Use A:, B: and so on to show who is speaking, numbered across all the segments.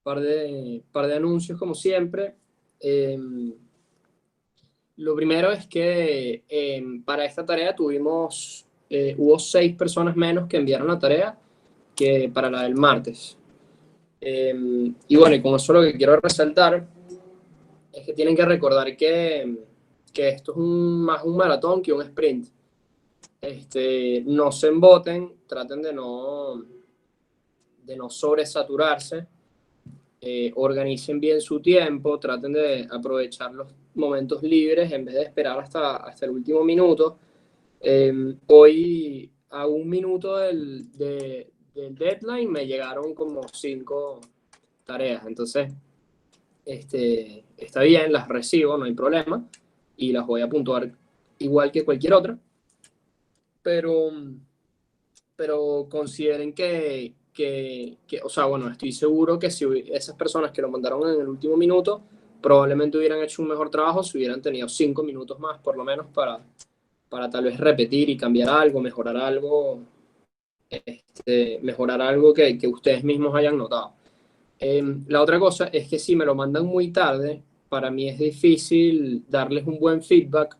A: par de anuncios como siempre. Eh, lo primero es que para esta tarea hubo 6 personas menos que enviaron la tarea que para la del martes. Y bueno, y con eso lo que quiero resaltar es que tienen que recordar que esto es más un maratón que un sprint. No se emboten, traten de no sobresaturarse, organicen bien su tiempo, traten de aprovechar los momentos libres en vez de esperar hasta el último minuto. Hoy, a un minuto del deadline, me llegaron como 5 tareas. Entonces, está bien, las recibo, no hay problema, y las voy a puntuar igual que cualquier otra, pero, pero consideren o sea, bueno, estoy seguro que si esas personas que lo mandaron en el último minuto probablemente hubieran hecho un mejor trabajo si hubieran tenido 5 minutos más, por lo menos, para tal vez repetir y cambiar algo, mejorar algo que ustedes mismos hayan notado. La otra cosa es que si me lo mandan muy tarde, para mí es difícil darles un buen feedback,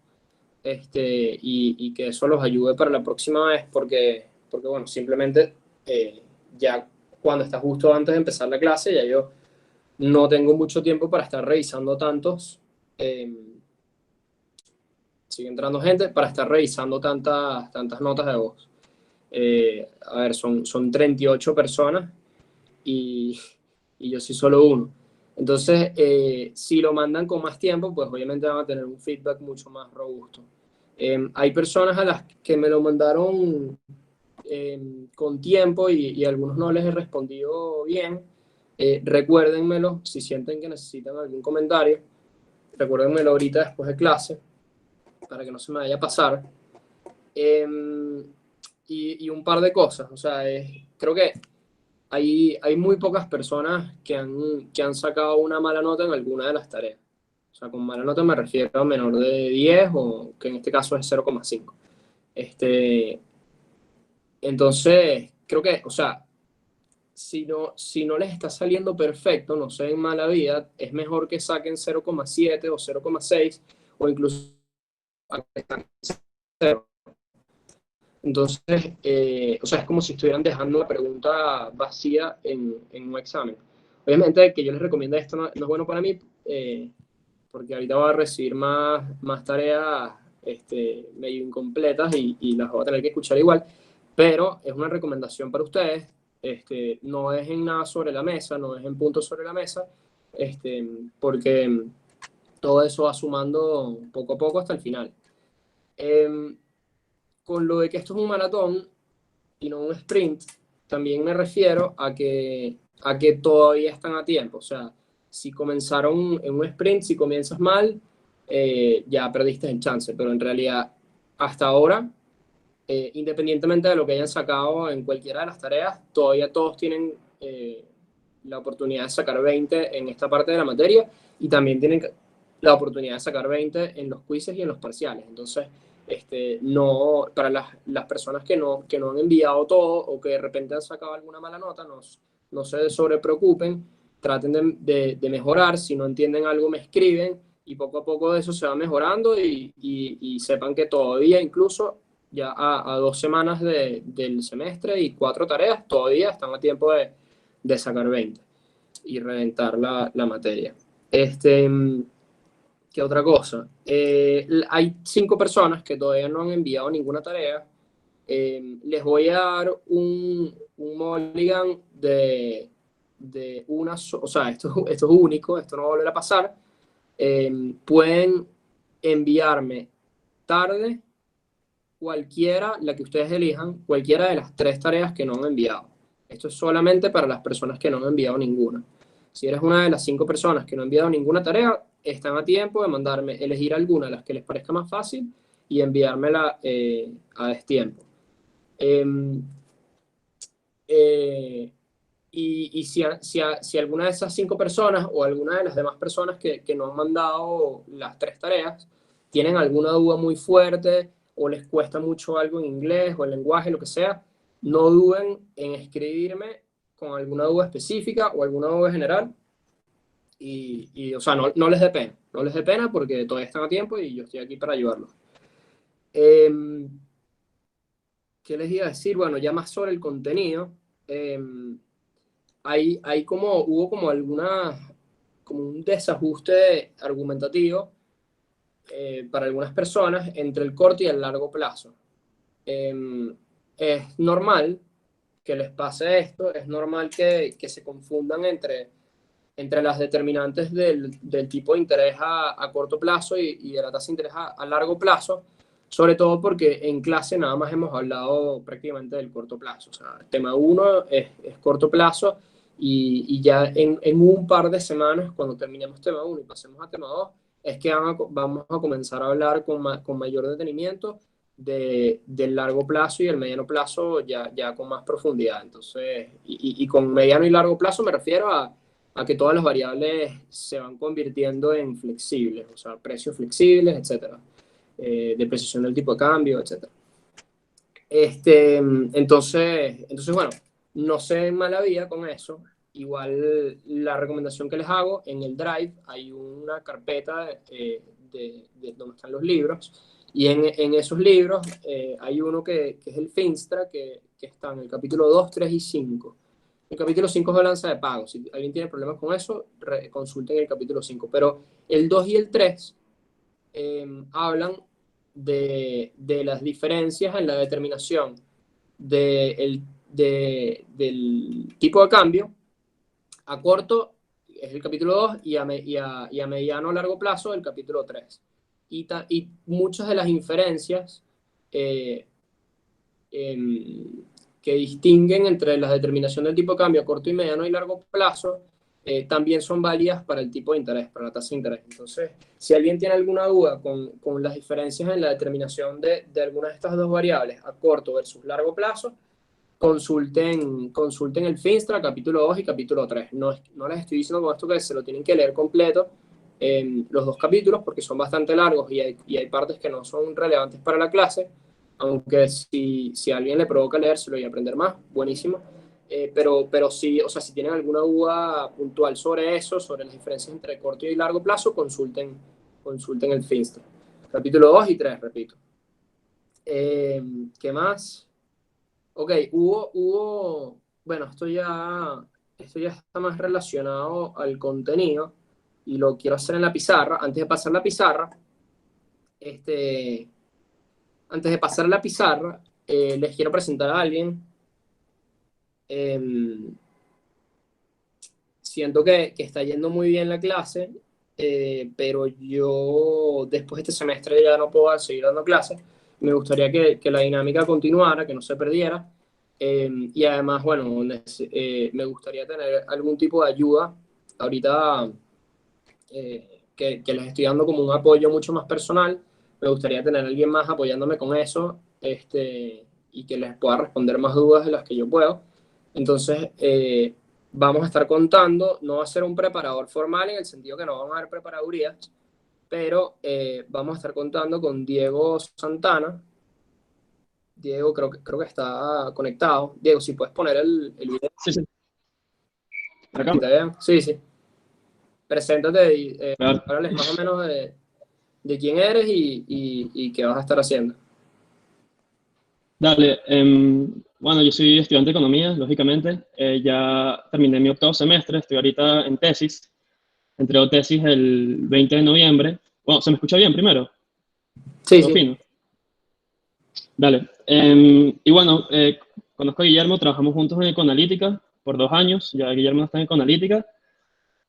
A: y que eso los ayude para la próxima vez, porque bueno, simplemente ya cuando está justo antes de empezar la clase, ya yo no tengo mucho tiempo para estar revisando tantos. Eh, Sigue entrando gente para estar revisando tantas notas de voz. A ver, son 38 personas y, y yo soy solo uno. Entonces, si lo mandan con más tiempo, pues obviamente van a tener un feedback mucho más robusto. Hay personas a las que me lo mandaron con tiempo y algunos no les he respondido bien. Recuérdenmelo si sienten que necesitan algún comentario. Recuérdenmelo ahorita después de clase para que no se me vaya a pasar. Eh, y un par de cosas. O sea, creo que hay muy pocas personas que han sacado una mala nota en alguna de las tareas. O sea, con mala nota me refiero a menor de 10 o que en este caso es 0,5. Entonces, creo que, o sea, si no les está saliendo perfecto, no sé, en mala vida, es mejor que saquen 0,7 o 0,6 o incluso cero. Entonces, o sea, es como si estuvieran dejando la pregunta vacía en un examen. Obviamente que yo les recomiendo esto no es bueno para mí, porque ahorita voy a recibir más tareas medio incompletas y las voy a tener que escuchar igual, pero es una recomendación para ustedes. No es en nada sobre la mesa, no es en puntos sobre la mesa, porque todo eso va sumando poco a poco hasta el final. Em, con lo de que esto es un maratón y no un sprint, también me refiero a que todavía están a tiempo. O sea, si comenzaron en un sprint, si comienzas mal, ya perdiste el chance. Pero en realidad, hasta ahora, independientemente de lo que hayan sacado en cualquiera de las tareas, todavía todos tienen la oportunidad de sacar 20 en esta parte de la materia y también tienen la oportunidad de sacar 20 en los quizzes y en los parciales. Entonces, no, para las personas que no han enviado todo o que de repente han sacado alguna mala nota, no se sobrepreocupen, traten de mejorar. Si no entienden algo, me escriben y poco a poco eso se va mejorando y sepan que todavía, incluso ya a 2 semanas del semestre y 4 tareas, todavía están a tiempo de sacar 20 y reventar la materia. ¿Qué otra cosa? Hay 5 personas que todavía no han enviado ninguna tarea. Les voy a dar un mulligan de o sea, esto es único, esto no va a volver a pasar. Pueden enviarme tarde cualquiera, la que ustedes elijan, cualquiera de las 3 tareas que no han enviado. Esto es solamente para las personas que no han enviado ninguna. Si eres una de las 5 personas que no han enviado ninguna tarea, están a tiempo de mandarme, elegir alguna de las que les parezca más fácil y enviármela a destiempo. Eh, eh, y si alguna de esas 5 personas o alguna de las demás personas que no han mandado las 3 tareas tienen alguna duda muy fuerte o les cuesta mucho algo en inglés o el lenguaje, lo que sea, no duden en escribirme con alguna duda específica o alguna duda general. O sea, no les dé pena, no les dé pena porque todavía están a tiempo y yo estoy aquí para ayudarlos. ¿Qué les iba a decir? Bueno, ya más sobre el contenido. Hubo como como un desajuste argumentativo para algunas personas entre el corto y el largo plazo. Es normal que les pase esto, es normal que se confundan entre las determinantes del tipo de interés a corto plazo y de la tasa de interés a largo plazo, sobre todo porque en clase nada más hemos hablado prácticamente del corto plazo. O sea, el tema 1 es corto plazo y ya en un par de semanas, cuando terminemos tema 1 y pasemos a tema 2, es que vamos a comenzar a hablar con mayor detenimiento del largo plazo y el mediano plazo ya con más profundidad. Entonces, y con mediano y largo plazo me refiero a que todas las variables se van convirtiendo en flexibles, o sea, precios flexibles, etcétera, depreciación del tipo de cambio, etcétera. Entonces, bueno, no se mala vida con eso. Igual la recomendación que les hago, en el Drive hay una carpeta de donde están los libros, y en esos libros hay uno que es el Finstra, que está en el capítulo 2, 3 y 5. El capítulo 5 es balanza de pagos. Si alguien tiene problemas con eso, consulten el capítulo 5. Pero el 2 y el 3 hablan de las diferencias en la determinación del tipo de cambio. A corto es el capítulo 2 y a mediano o largo plazo el capítulo 3. Y muchas de las inferencias eh, que distinguen entre la determinación del tipo de cambio a corto y mediano y largo plazo, también son válidas para el tipo de interés, para la tasa de interés. Entonces, si alguien tiene alguna duda con las diferencias en la determinación de algunas de estas dos variables, a corto versus largo plazo, consulten el Finstra, capítulo 2 y capítulo 3. No les estoy diciendo con esto que se lo tienen que leer completo, los dos capítulos, porque son bastante largos y hay partes que no son relevantes para la clase, aunque si a alguien le provoca leérselo y aprender más, buenísimo. Pero sí, o sea, si tienen alguna duda puntual sobre eso, sobre las diferencias entre corto y largo plazo, consulten el Finstra. Capítulo 2 y 3, repito. ¿Qué más? Ok, bueno, esto ya está más relacionado al contenido y lo quiero hacer en la pizarra. Este, Antes de pasar la pizarra, les quiero presentar a alguien. Em, Siento que está yendo muy bien la clase, pero yo después de este semestre ya no puedo seguir dando clases. Me gustaría que la dinámica continuara, que no se perdiera. Y además, bueno, me gustaría tener algún tipo de ayuda. Ahorita que les estoy dando como un apoyo mucho más personal, me gustaría tener a alguien más apoyándome con eso, y que les pueda responder más dudas de las que yo puedo. Entonces, vamos a estar contando, no va a ser un preparador formal en el sentido que no vamos a dar preparadurías, pero vamos a estar contando con Diego Santana. Diego, creo que está conectado. Diego, si puedes poner el video.
B: Sí, sí. Acá.
A: ¿Está bien? Sí, sí. Preséntate y
B: Claro.
A: háblales más o menos de quién eres y qué vas a estar haciendo.
B: Dale. Bueno, yo soy estudiante de economía, lógicamente. Ya terminé mi octavo semestre, estoy ahorita en tesis. Entrego tesis el 20 de noviembre. Bueno, ¿se me escucha bien primero?
A: Sí,
B: ¿Todo
A: sí.
B: fino? Dale. Y bueno, conozco a Guillermo, trabajamos juntos en Ecoanalítica por 2 años. Ya Guillermo no está en Ecoanalítica,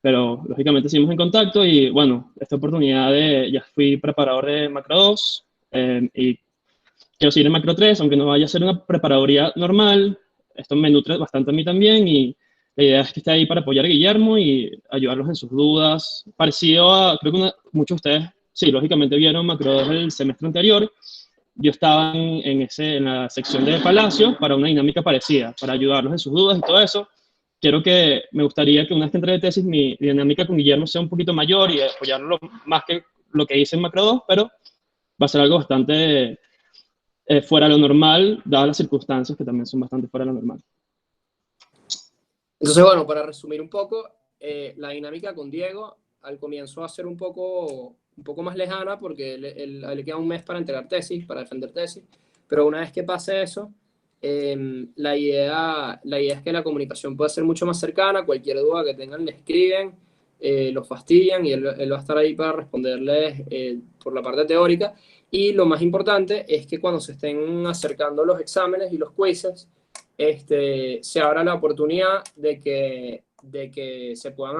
B: pero lógicamente seguimos en contacto. Y bueno, esta oportunidad ya fui preparador de Macro 2 y quiero seguir en Macro 3, aunque no vaya a ser una preparaduría normal. Esto me nutre bastante a mí también y la idea es que esté ahí para apoyar a Guillermo y ayudarlos en sus dudas. Parecido a, creo que muchos de ustedes, sí, lógicamente vieron Macro 2 el semestre anterior. Yo estaba en la sección de Palacio para una dinámica parecida, para ayudarlos en sus dudas y todo eso. Me gustaría que una vez que entre de tesis, mi dinámica con Guillermo sea un poquito mayor y apoyarlo más que lo que hice en Macro 2, pero va a ser algo bastante fuera de lo normal, dadas las circunstancias que también son bastante fuera de lo normal.
A: Entonces, bueno, para resumir un poco, la dinámica con Diego al comienzo va a ser un poco más lejana porque le queda un mes para entregar tesis, para defender tesis, pero una vez que pase eso, la idea es que la comunicación pueda ser mucho más cercana, cualquier duda que tengan le escriben, lo fastidian y él va a estar ahí para responderles por la parte teórica. Y lo más importante es que cuando se estén acercando los exámenes y los quizzes, se abra la oportunidad de que se puedan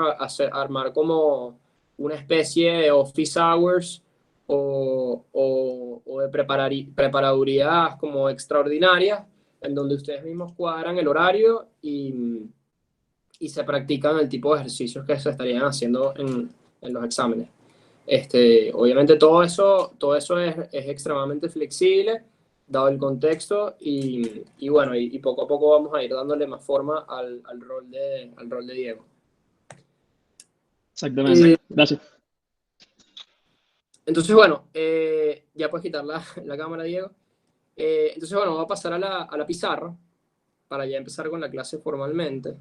A: armar como una especie de office hours o de preparadurías como extraordinarias, en donde ustedes mismos cuadran el horario y se practican el tipo de ejercicios que se estarían haciendo en los exámenes. Obviamente todo eso es extremadamente flexible, dado el contexto, y bueno, y poco a poco vamos a ir dándole más forma al rol de Diego.
B: Exactamente. Gracias.
A: Entonces, bueno, ya puedes quitar la cámara, Diego. Entonces, bueno, voy a pasar a la pizarra para ya empezar con la clase formalmente.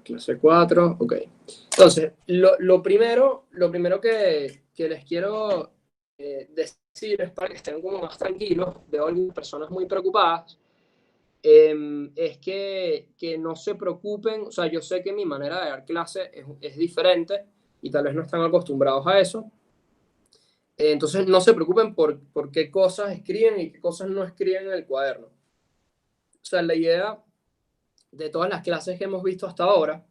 A: Clase 4, ok. Entonces, lo primero que les quiero decir es para que estén como más tranquilos, veo algunas personas muy preocupadas, es que no se preocupen, o sea, yo sé que mi manera de dar clase es diferente y tal vez no están acostumbrados a eso. Entonces, no se preocupen por qué cosas escriben y qué cosas no escriben en el cuaderno. O sea, la idea de todas las clases que hemos visto hasta ahora,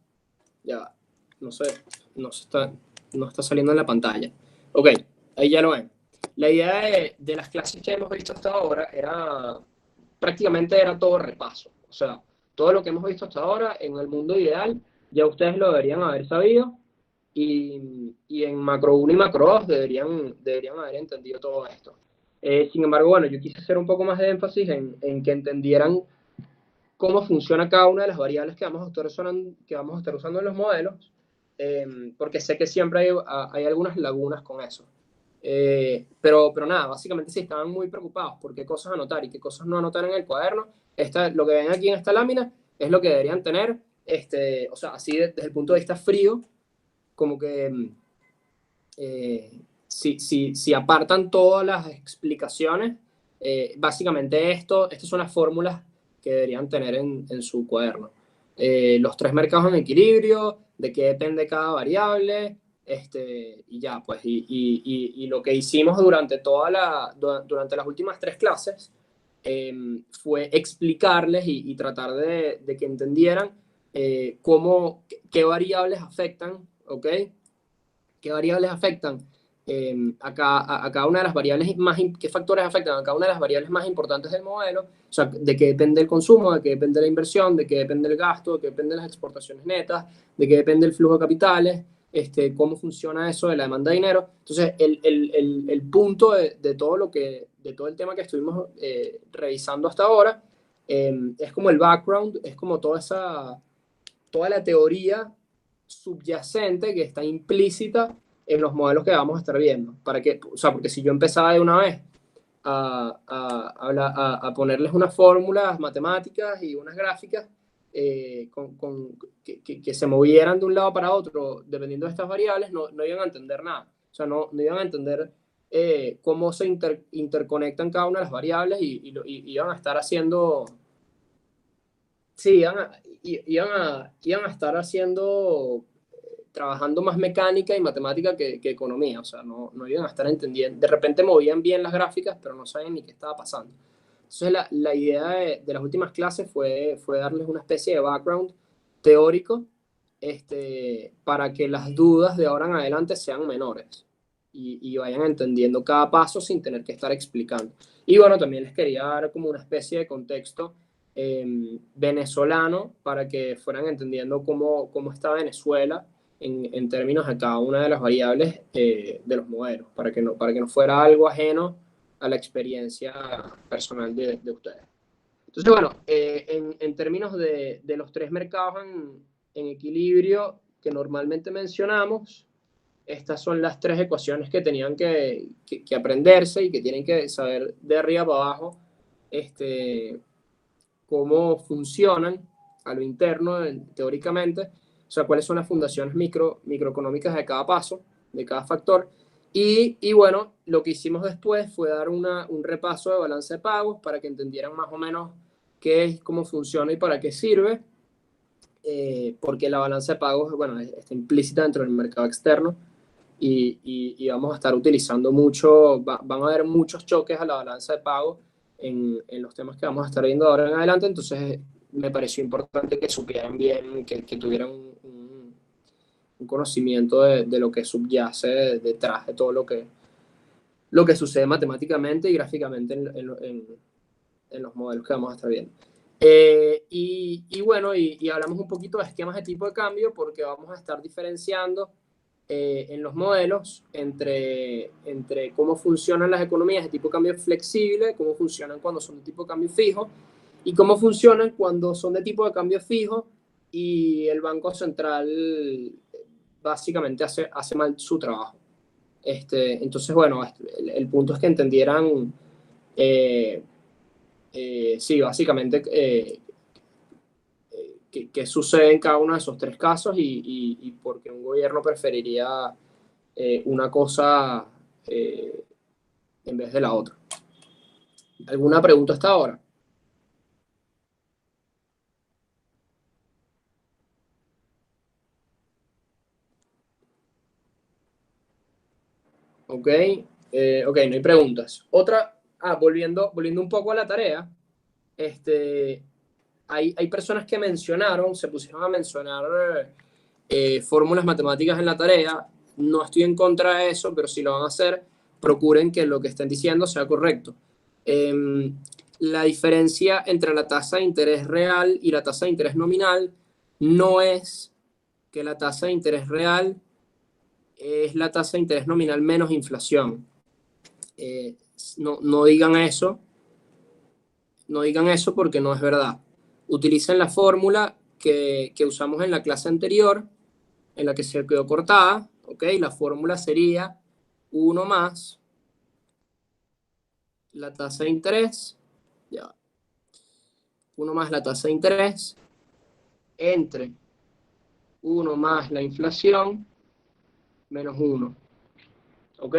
A: ya, no sé, no está saliendo en la pantalla. Ok, ahí ya lo ven. La idea de las clases que hemos visto hasta ahora prácticamente era todo repaso. O sea, todo lo que hemos visto hasta ahora en el mundo ideal, ya ustedes lo deberían haber sabido, y en macro 1 y macro 2 deberían haber entendido todo esto. Sin embargo, bueno, yo quise hacer un poco más de énfasis en que entendieran cómo funciona cada una de las variables que vamos a estar usando en los modelos, porque sé que siempre hay algunas lagunas con eso. Pero nada, básicamente si estaban muy preocupados por qué cosas anotar y qué cosas no anotar en el cuaderno, lo que ven aquí en esta lámina es lo que deberían tener, o sea, así desde el punto de vista frío, como que si apartan todas las explicaciones, básicamente estas son las fórmulas que deberían tener en su cuaderno. Los tres mercados en equilibrio, de qué depende cada variable, y ya, pues, y lo que hicimos durante las últimas tres clases fue explicarles y tratar de que entendieran qué variables afectan, ¿ok? ¿Qué variables afectan a cada una de las variables qué factores afectan a cada una de las variables más importantes del modelo? O sea, de qué depende el consumo, de qué depende la inversión, de qué depende el gasto, de qué depende las exportaciones netas, de qué depende el flujo de capitales, cómo funciona eso de la demanda de dinero. Entonces, el punto de todo el tema que estuvimos revisando hasta ahora es como el background, es como toda la teoría subyacente que está implícita en los modelos que vamos a estar viendo. O sea, porque si yo empezaba de una vez a ponerles unas fórmulas matemáticas y unas gráficas que se movieran de un lado para otro dependiendo de estas variables, no iban a entender nada. O sea, no iban a entender cómo se interconectan cada una de las variables y iban a estar haciendo. Sí, iban a estar trabajando más mecánica y matemática que economía, o sea, no iban a estar entendiendo. De repente movían bien las gráficas, pero no sabían ni qué estaba pasando. Entonces, la idea de las últimas clases fue darles una especie de background teórico, para que las dudas de ahora en adelante sean menores y vayan entendiendo cada paso sin tener que estar explicando. Y bueno, también les quería dar como una especie de contexto venezolano para que fueran entendiendo cómo está Venezuela en términos de cada una de las variables de los modelos, para que no fuera algo ajeno a la experiencia personal de ustedes. Entonces, bueno, en términos de los tres mercados en equilibrio que normalmente mencionamos, estas son las tres ecuaciones que tenían que aprenderse y que tienen que saber de arriba para abajo, cómo funcionan a lo interno, teóricamente, o sea, cuáles son las fundaciones microeconómicas de cada paso, de cada factor. Y bueno, lo que hicimos después fue dar un repaso de balance de pagos para que entendieran más o menos qué es, cómo funciona y para qué sirve, porque la balanza de pagos, bueno, está implícita dentro del mercado externo y vamos a estar utilizando mucho, van a haber muchos choques a la balanza de pagos en los temas que vamos a estar viendo ahora en adelante, entonces me pareció importante que supieran bien, que tuvieran un conocimiento de lo que subyace detrás de todo lo que sucede matemáticamente y gráficamente en los modelos que vamos a estar viendo. Y bueno, y hablamos un poquito de esquemas de tipo de cambio porque vamos a estar diferenciando en los modelos entre cómo funcionan las economías de tipo de cambio flexible, cómo funcionan cuando son de tipo de cambio fijo y cómo funcionan cuando son de tipo de cambio fijo y el Banco Central básicamente hace mal su trabajo. Entonces, bueno, el punto es que entendieran, sí, básicamente, qué sucede en cada uno de esos tres casos y por qué un gobierno preferiría una cosa en vez de la otra. ¿Alguna pregunta hasta ahora? Ok, ok, no hay preguntas. Otra, volviendo un poco a la tarea, hay personas que mencionaron, se pusieron a mencionar fórmulas matemáticas en la tarea. No estoy en contra de eso, pero si lo van a hacer, procuren que lo que estén diciendo sea correcto. La diferencia entre la tasa de interés real y la tasa de interés nominal no es que la tasa de interés real es la tasa de interés nominal menos inflación. No digan eso, no digan eso porque no es verdad. Utilicen la fórmula que usamos en la clase anterior, en la que se quedó cortada, ¿ok? La fórmula sería 1 más la tasa de interés, ya, 1 más la tasa de interés entre 1 más la inflación menos 1, ¿ok?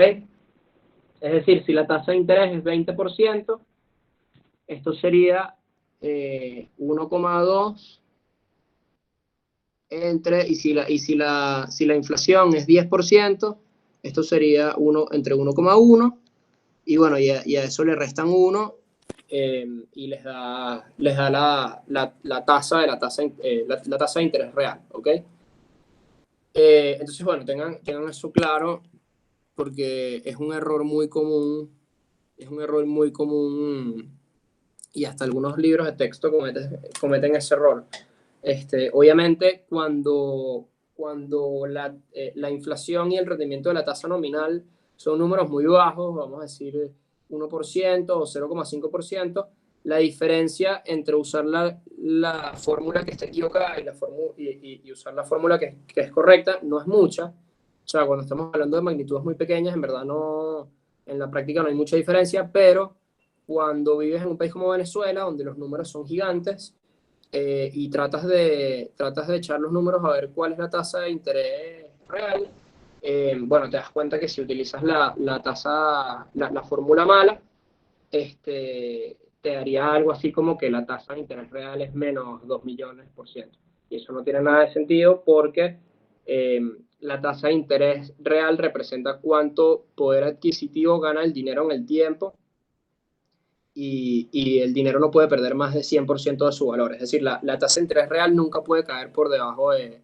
A: Es decir, si la tasa de interés es 20%, esto sería 1,2 si la inflación es 10%, esto sería entre 1,1 y bueno, y a eso le restan 1 y les da la tasa de la tasa de interés real, ¿ok? Entonces, bueno, tengan eso claro porque es un error muy común, y hasta algunos libros de texto cometen ese error. Obviamente, cuando la inflación y el rendimiento de la tasa nominal son números muy bajos, vamos a decir 1% o 0,5%, la diferencia entre usar la fórmula que está equivocada y usar la fórmula que es correcta no es mucha. O sea, cuando estamos hablando de magnitudes muy pequeñas, en verdad no, en la práctica no hay mucha diferencia, pero cuando vives en un país como Venezuela, donde los números son gigantes, y tratas de echar los números a ver cuál es la tasa de interés real, bueno, te das cuenta que si utilizas la fórmula mala, te daría algo así como que la tasa de interés real es menos 2 millones por ciento. Y eso no tiene nada de sentido porque eh, la tasa de interés real representa cuánto poder adquisitivo gana el dinero en el tiempo y el dinero no puede perder más de 100% de su valor. Es decir, la tasa de interés real nunca puede caer por debajo de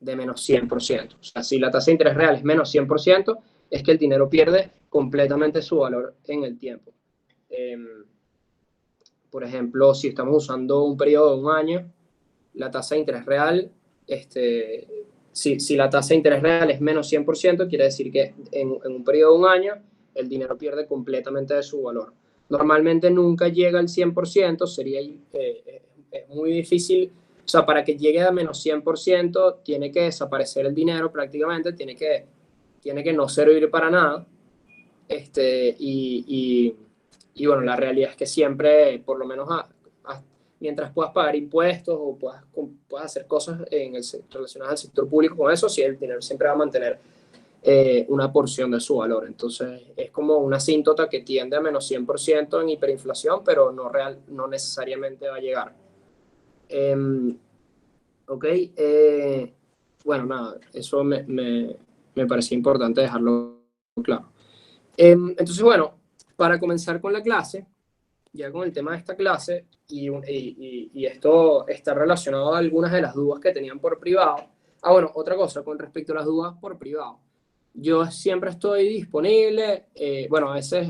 A: menos 100%. O sea, si la tasa de interés real es menos 100%, es que el dinero pierde completamente su valor en el tiempo. Por ejemplo, si estamos usando un periodo de un año, la tasa de interés real, si la tasa de interés real es menos 100%, quiere decir que en un periodo de un año el dinero pierde completamente de su valor. Normalmente nunca llega al 100%, es muy difícil, o sea, para que llegue a menos 100% tiene que desaparecer el dinero prácticamente, tiene que no servir para nada. Y bueno, la realidad es que siempre, por lo menos mientras puedas pagar impuestos o puedas hacer cosas relacionadas al sector público con eso, sí, el dinero siempre va a mantener una porción de su valor. Entonces, es como una asíntota que tiende a menos 100% en hiperinflación, pero no necesariamente va a llegar. Ok, bueno, nada, eso me parecía importante dejarlo claro. Entonces, bueno, para comenzar con la clase, ya con el tema de esta clase, y esto está relacionado a algunas de las dudas que tenían por privado. Ah, bueno, otra cosa, con respecto a las dudas por privado. Yo siempre estoy disponible, bueno, a veces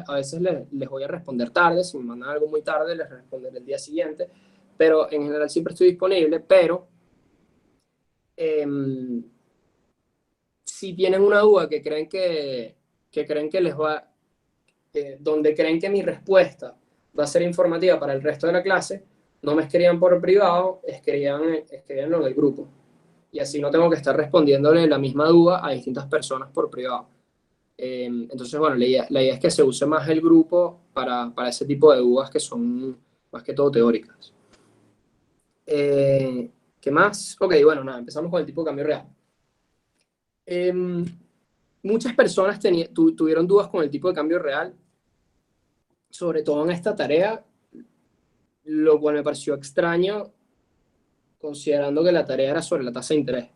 A: les voy a responder tarde, si me mandan algo muy tarde, les responderé el día siguiente, pero en general siempre estoy disponible, pero si tienen una duda que creen que les va, donde creen que mi respuesta va a ser informativa para el resto de la clase, no me escriban por privado, escribanlo en el grupo. Y así no tengo que estar respondiéndole la misma duda a distintas personas por privado. Entonces, bueno, la idea es que se use más el grupo para ese tipo de dudas que son más que todo teóricas. ¿Qué más? Ok, bueno, nada, empezamos con el tipo de cambio real. Muchas personas tuvieron dudas con el tipo de cambio real, sobre todo en esta tarea, lo cual me pareció extraño, considerando que la tarea era sobre la tasa de interés.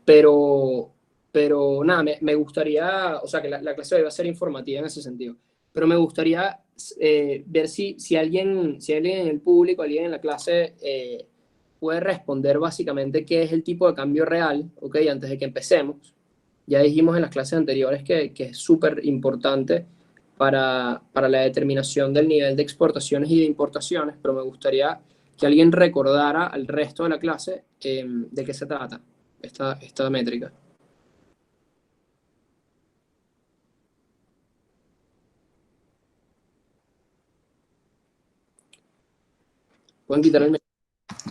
A: Pero, pero nada, me gustaría, o sea, que la clase hoy va a ser informativa en ese sentido, pero me gustaría ver si alguien en el público, alguien en la clase, puede responder básicamente qué es el tipo de cambio real, ¿ok? Antes de que empecemos. Ya dijimos en las clases anteriores que es súper importante para la determinación del nivel de exportaciones y de importaciones, pero me gustaría que alguien recordara al resto de la clase de qué se trata esta métrica. Pueden quitar el micrófono.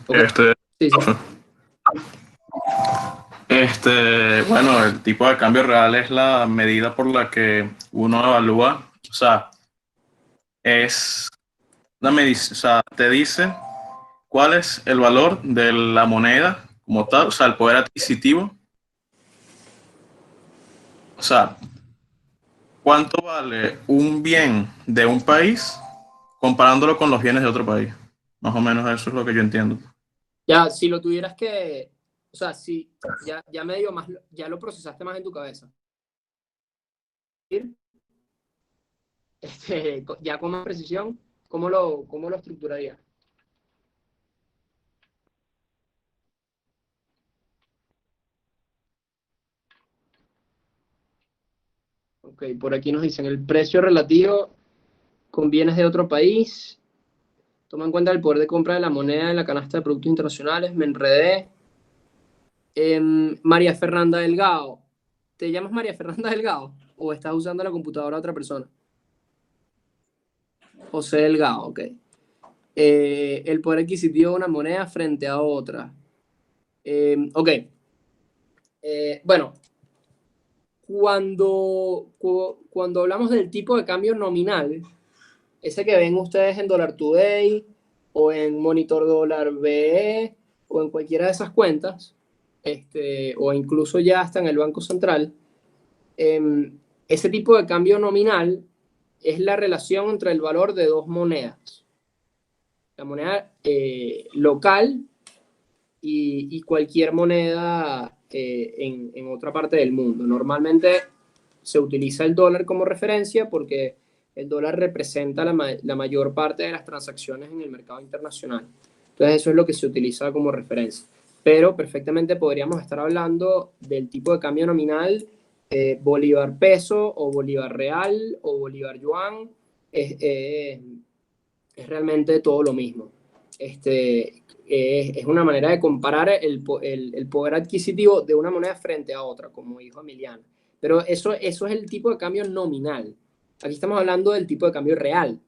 A: Ok.
C: Este,
A: Sí, sí.
C: bueno, el tipo de cambio real es la medida por la que uno evalúa, o sea, es una medición, o sea, te dice cuál es el valor de la moneda como tal, o sea, el poder adquisitivo, o sea, cuánto vale un bien de un país comparándolo con los bienes de otro país. Más o menos eso es lo que yo entiendo.
A: Ya, si lo tuvieras que, o sea, si ya medio más, ya lo procesaste más en tu cabeza. Ya con más precisión, ¿cómo lo estructuraría? Ok, por aquí nos dicen el precio relativo con bienes de otro país. Toma en cuenta el poder de compra de la moneda en la canasta de productos internacionales. Me enredé. María Fernanda Delgado. ¿Te llamas María Fernanda Delgado? ¿O estás usando la computadora de otra persona? José Delgado, ok. El poder adquisitivo de una moneda frente a otra. Ok. Bueno, cuando hablamos del tipo de cambio nominal, ese que ven ustedes en Dollar Today o en Monitor Dólar BE o en cualquiera de esas cuentas, o incluso ya hasta en el Banco Central, ese tipo de cambio nominal es la relación entre el valor de dos monedas. La moneda local y cualquier moneda en otra parte del mundo. Normalmente se utiliza el dólar como referencia porque el dólar representa la mayor parte de las transacciones en el mercado internacional. Entonces eso es lo que se utiliza como referencia. Pero perfectamente podríamos estar hablando del tipo de cambio nominal bolívar peso o bolívar real o bolívar yuan. Es realmente todo lo mismo. Es una manera de comparar el poder adquisitivo de una moneda frente a otra, como dijo Emiliano. Pero eso es el tipo de cambio nominal. Aquí estamos hablando del tipo de cambio real.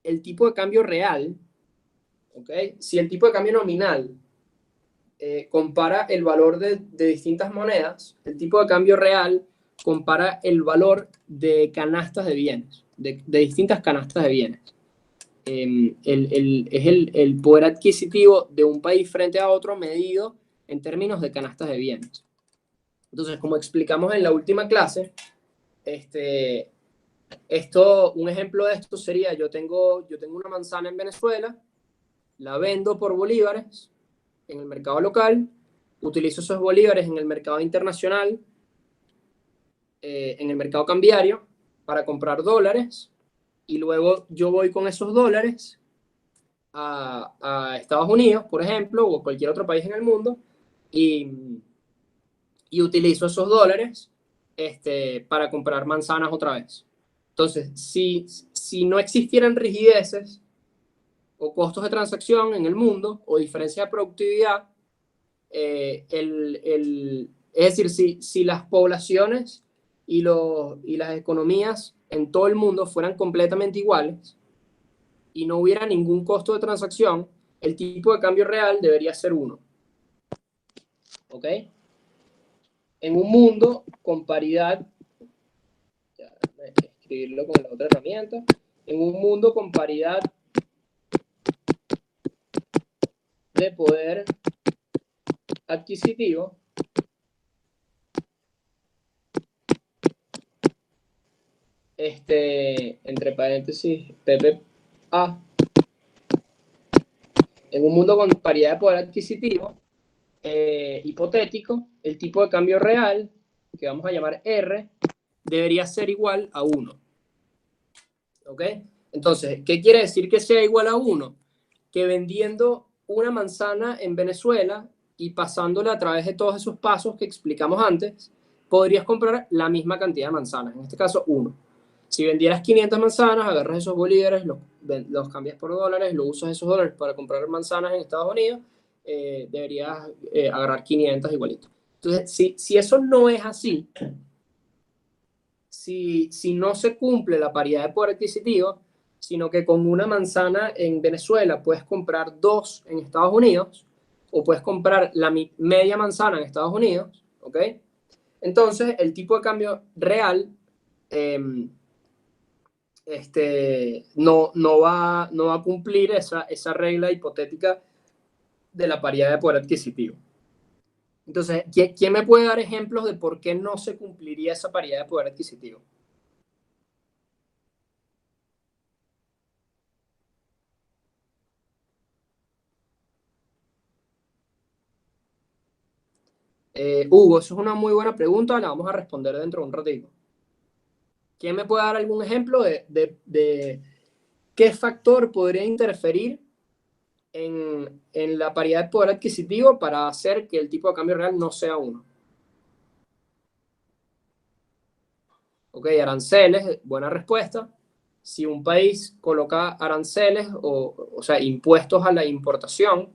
A: El tipo de cambio real, ¿ok? Si el tipo de cambio nominal compara el valor de distintas monedas, el tipo de cambio real compara el valor de canastas de bienes, de distintas canastas de bienes. es el poder adquisitivo de un país frente a otro medido en términos de canastas de bienes. Entonces, como explicamos en la última clase, un ejemplo de esto sería, yo tengo una manzana en Venezuela, la vendo por bolívares en el mercado local, utilizo esos bolívares en el mercado internacional, en el mercado cambiario, para comprar dólares, y luego yo voy con esos dólares a Estados Unidos, por ejemplo, o cualquier otro país en el mundo, y utilizo esos dólares para comprar manzanas otra vez. Entonces, si no existieran rigideces o costos de transacción en el mundo o diferencia de productividad, es decir, si las poblaciones y las economías en todo el mundo fueran completamente iguales y no hubiera ningún costo de transacción, el tipo de cambio real debería ser 1. ¿Ok? En un mundo con paridad, ya, voy a escribirlo con la otra herramienta, en un mundo con paridad de poder adquisitivo, entre paréntesis, PPA, en un mundo con paridad de poder adquisitivo, hipotético, el tipo de cambio real, que vamos a llamar R, debería ser igual a 1. ¿Ok? Entonces, ¿qué quiere decir que sea igual a 1? Que vendiendo una manzana en Venezuela y pasándola a través de todos esos pasos que explicamos antes, podrías comprar la misma cantidad de manzanas, en este caso 1. Si vendieras 500 manzanas, agarras esos bolívares, los cambias por dólares, lo usas esos dólares para comprar manzanas en Estados Unidos, deberías agarrar 500 igualito. Entonces, si eso no es así, si no se cumple la paridad de poder adquisitivo, sino que con una manzana en Venezuela puedes comprar 2 en Estados Unidos, o puedes comprar la media manzana en Estados Unidos, ¿ok? Entonces, el tipo de cambio real no va a cumplir esa regla hipotética de la paridad de poder adquisitivo. Entonces, ¿quién me puede dar ejemplos de por qué no se cumpliría esa paridad de poder adquisitivo? Hugo, eso es una muy buena pregunta, la vamos a responder dentro de un ratito. ¿Quién me puede dar algún ejemplo de qué factor podría interferir en la paridad de poder adquisitivo para hacer que el tipo de cambio real no sea 1? Ok, aranceles, buena respuesta. Si un país coloca aranceles, o sea, impuestos a la importación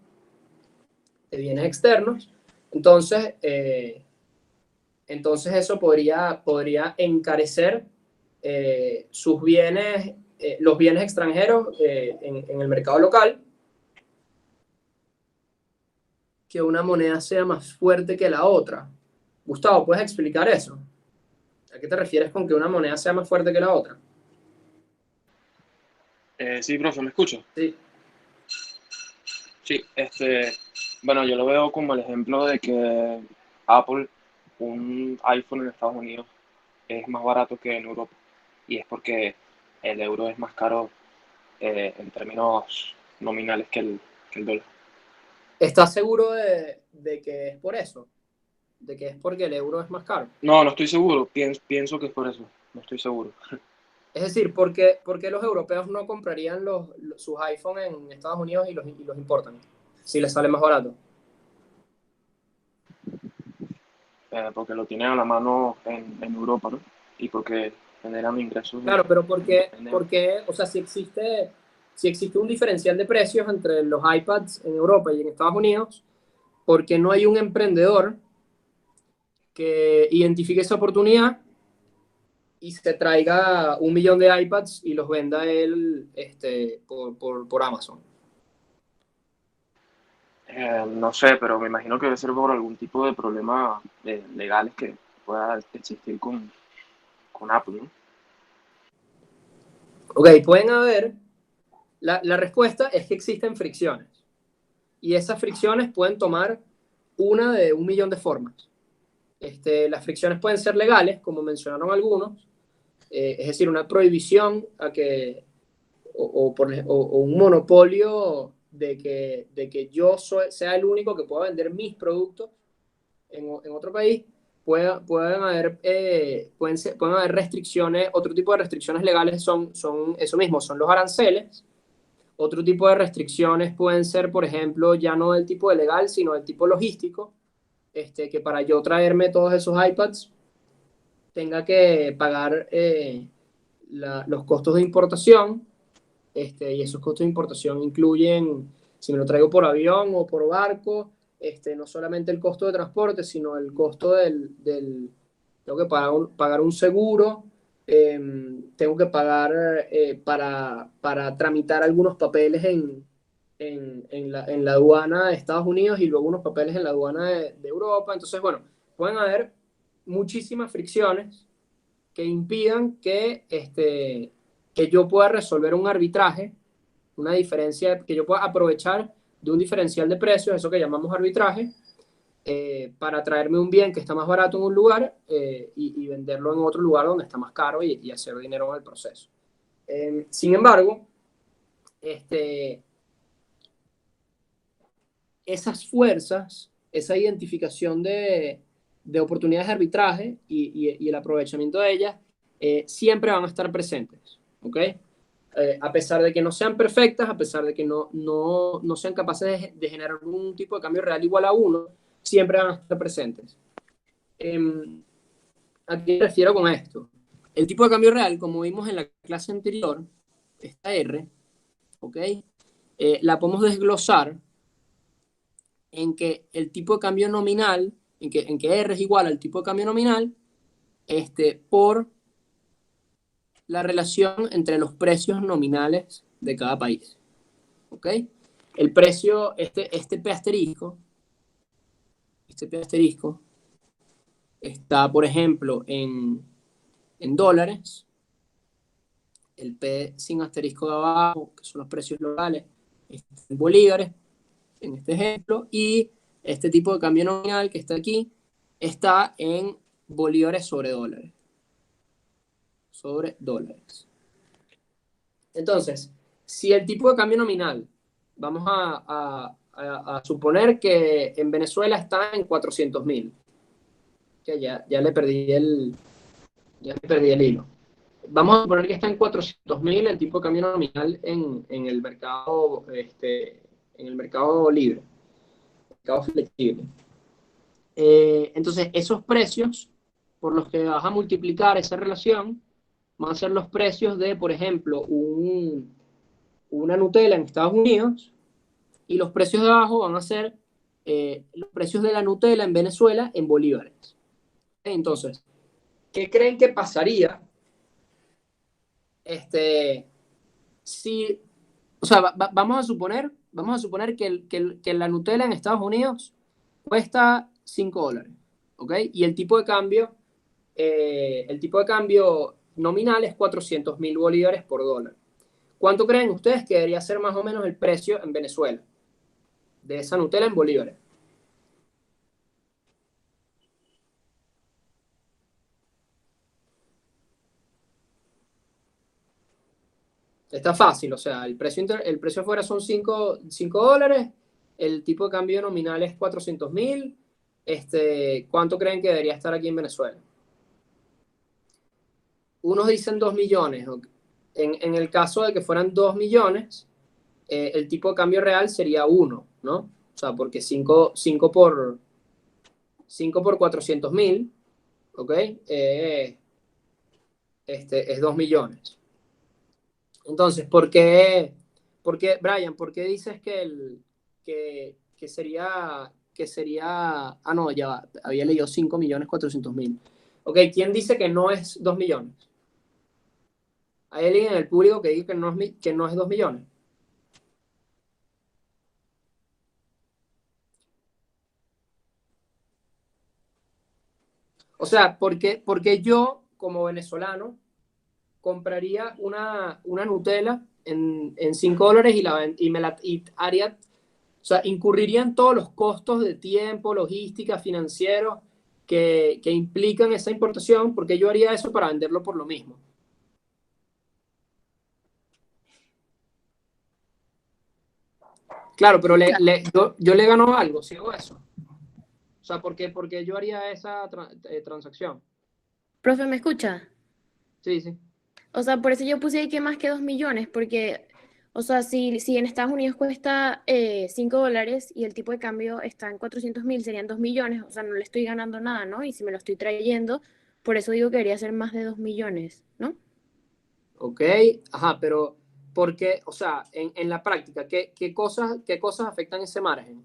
A: de bienes externos, entonces eso podría encarecer sus bienes, los bienes extranjeros en el mercado local, que una moneda sea más fuerte que la otra. Gustavo, ¿puedes explicar eso? ¿A qué te refieres con que una moneda sea más fuerte que la otra?
D: Sí, profe, ¿me escucha?
A: Sí.
D: Sí, bueno, yo lo veo como el ejemplo de que Apple, un iPhone en Estados Unidos, es más barato que en Europa. Y es porque el euro es más caro en términos nominales que el dólar.
A: ¿Estás seguro de que es por eso? ¿De que es porque el euro es más caro?
D: No, no estoy seguro. Pienso que es por eso. No estoy seguro.
A: Es decir, ¿por qué los europeos no comprarían sus iPhone en Estados Unidos y los importan? Si les sale más barato.
D: Porque lo tienen a la mano en Europa, ¿no? Y porque generan ingresos
A: Claro, pero
D: en euros.
A: o sea, si existe un diferencial de precios entre los iPads en Europa y en Estados Unidos, ¿por qué no hay un emprendedor que identifique esa oportunidad y se traiga 1 millón de iPads y los venda él por Amazon?
D: No sé, pero me imagino que debe ser por algún tipo de problema legales que pueda existir con Apple, ¿no?
A: Ok, pueden haber, La respuesta es que existen fricciones. Y esas fricciones pueden tomar una de 1 millón de formas. Las fricciones pueden ser legales, como mencionaron algunos, es decir, una prohibición a que, o un monopolio de que yo sea el único que pueda vender mis productos en otro país. Pueden haber restricciones. Otro tipo de restricciones legales son eso mismo, son los aranceles. Otro tipo de restricciones pueden ser, por ejemplo, ya no del tipo de legal, sino del tipo logístico, que para yo traerme todos esos iPads tenga que pagar los costos de importación, y esos costos de importación incluyen, si me lo traigo por avión o por barco, no solamente el costo de transporte, sino el costo tengo que pagar un seguro, tengo que pagar para tramitar algunos papeles en la aduana de Estados Unidos y luego unos papeles en la aduana de Europa. Entonces, bueno, pueden haber muchísimas fricciones que impidan que yo pueda resolver un arbitraje, una diferencia, que yo pueda aprovechar de un diferencial de precios, eso que llamamos arbitraje, para traerme un bien que está más barato en un lugar, y venderlo en otro lugar donde está más caro, y hacer dinero en el proceso. Sin embargo, esas fuerzas, esa identificación de oportunidades de arbitraje y el aprovechamiento de ellas, siempre van a estar presentes, ¿ok? A pesar de que no sean perfectas, a pesar de que no sean capaces de generar un tipo de cambio real igual a uno, siempre van a estar presentes. ¿A qué me refiero con esto? El tipo de cambio real, como vimos en la clase anterior, esta R, ¿ok? La podemos desglosar en que el tipo de cambio nominal, en que R es igual al tipo de cambio nominal, por la relación entre los precios nominales de cada país. ¿Ok? El precio, P asterisco, está, por ejemplo, en dólares. El P sin asterisco de abajo, que son los precios locales, está en bolívares, en este ejemplo, y este tipo de cambio nominal que está aquí está en bolívares sobre dólares. Sobre dólares. Entonces, si el tipo de cambio nominal, vamos a suponer que en Venezuela está en 400.000, que ya le perdí el hilo. Vamos a suponer que está en 400.000 el tipo de cambio nominal en el mercado, en el mercado libre, mercado flexible. Entonces, esos precios por los que vas a multiplicar esa relación van a ser los precios de, por ejemplo, una Nutella en Estados Unidos, y los precios de abajo van a ser los precios de la Nutella en Venezuela en bolívares. Entonces, ¿qué creen que pasaría si, o sea, vamos a suponer que la Nutella en Estados Unidos cuesta $5, ¿ok? Y el tipo de cambio nominal es 400.000 bolívares por dólar. ¿Cuánto creen ustedes que debería ser más o menos el precio en Venezuela de esa Nutella en bolívares? Está fácil, o sea, el precio afuera son 5 dólares, el tipo de cambio nominal es 400.000. ¿Cuánto creen que debería estar aquí en Venezuela? Unos dicen 2 millones. En el caso de que fueran 2 millones, el tipo de cambio real sería 1, ¿no? O sea, porque 5 por 400.000, ¿ok? Es 2 millones. Entonces, Brian, por qué dices que sería, no, ya va, había leído 5.400.000. Ok, ¿quién dice que no es 2 millones? ¿Hay alguien en el público que diga que no es 2 millones? O sea, ¿por qué yo, como venezolano, compraría una Nutella en $5 y haría, o sea, incurrirían todos los costos de tiempo, logística, financieros que implican esa importación, porque yo haría eso para venderlo por lo mismo. Claro, pero yo le gano algo si hago eso. O sea, porque yo haría esa transacción.
E: Profe, ¿me escucha?
A: Sí, sí.
E: O sea, por eso yo puse ahí que más que 2 millones, porque, o sea, si en Estados Unidos cuesta $5 y el tipo de cambio está en 400.000, serían 2 millones, o sea, no le estoy ganando nada, ¿no? Y si me lo estoy trayendo, por eso digo que debería ser más de 2 millones, ¿no?
A: Ok, ajá, pero porque, o sea, en la práctica, ¿qué cosas afectan ese margen?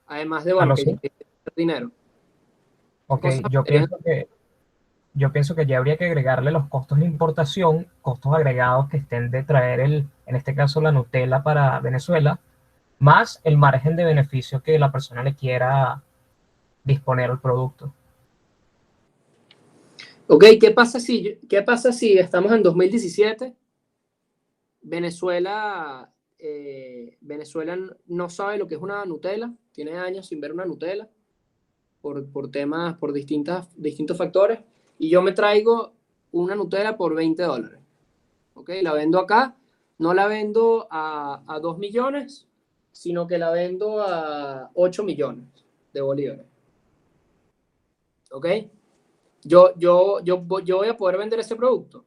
A: Además de,
F: Ah,
A: bueno,
F: no
A: que
F: sé.
A: dinero.
F: Ok,
A: Cosas
F: yo pienso que ya habría que agregarle los costos de importación, costos agregados que estén de traer en este caso la Nutella para Venezuela, más el margen de beneficio que la persona le quiera disponer al producto.
A: Ok, ¿qué pasa si estamos en 2017? Venezuela no sabe lo que es una Nutella, tiene años sin ver una Nutella por distintos factores, y yo me traigo una Nutella por $20. ¿Ok? La vendo acá, no la vendo a 2 millones, sino que la vendo a 8 millones de bolívares. ¿Ok? Yo voy a poder vender ese producto.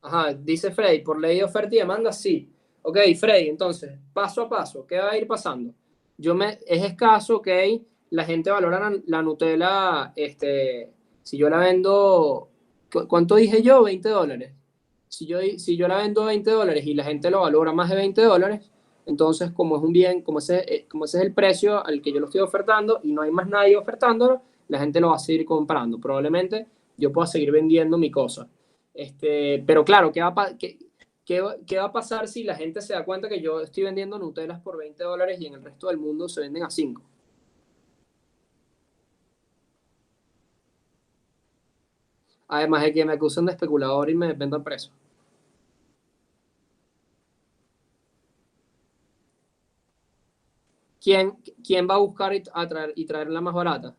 A: Ajá, dice Freddy, por ley de oferta y demanda, sí. Ok, Freddy, entonces, paso a paso, ¿qué va a ir pasando? Es escaso, ok, la gente valora la Nutella, si yo la vendo, ¿cuánto dije yo? $20. Si yo la vendo a $20 y la gente lo valora más de $20, entonces como es un bien, como ese es el precio al que yo lo estoy ofertando y no hay más nadie ofertándolo, la gente lo va a seguir comprando. Probablemente yo pueda seguir vendiendo mi cosa. Pero claro, ¿qué va a pasar si la gente se da cuenta que yo estoy vendiendo Nutellas por $20 y en el resto del mundo se venden a 5? Además de que me acusan de especulador y me vendan preso. ¿Quién va a buscar y traerla más barata?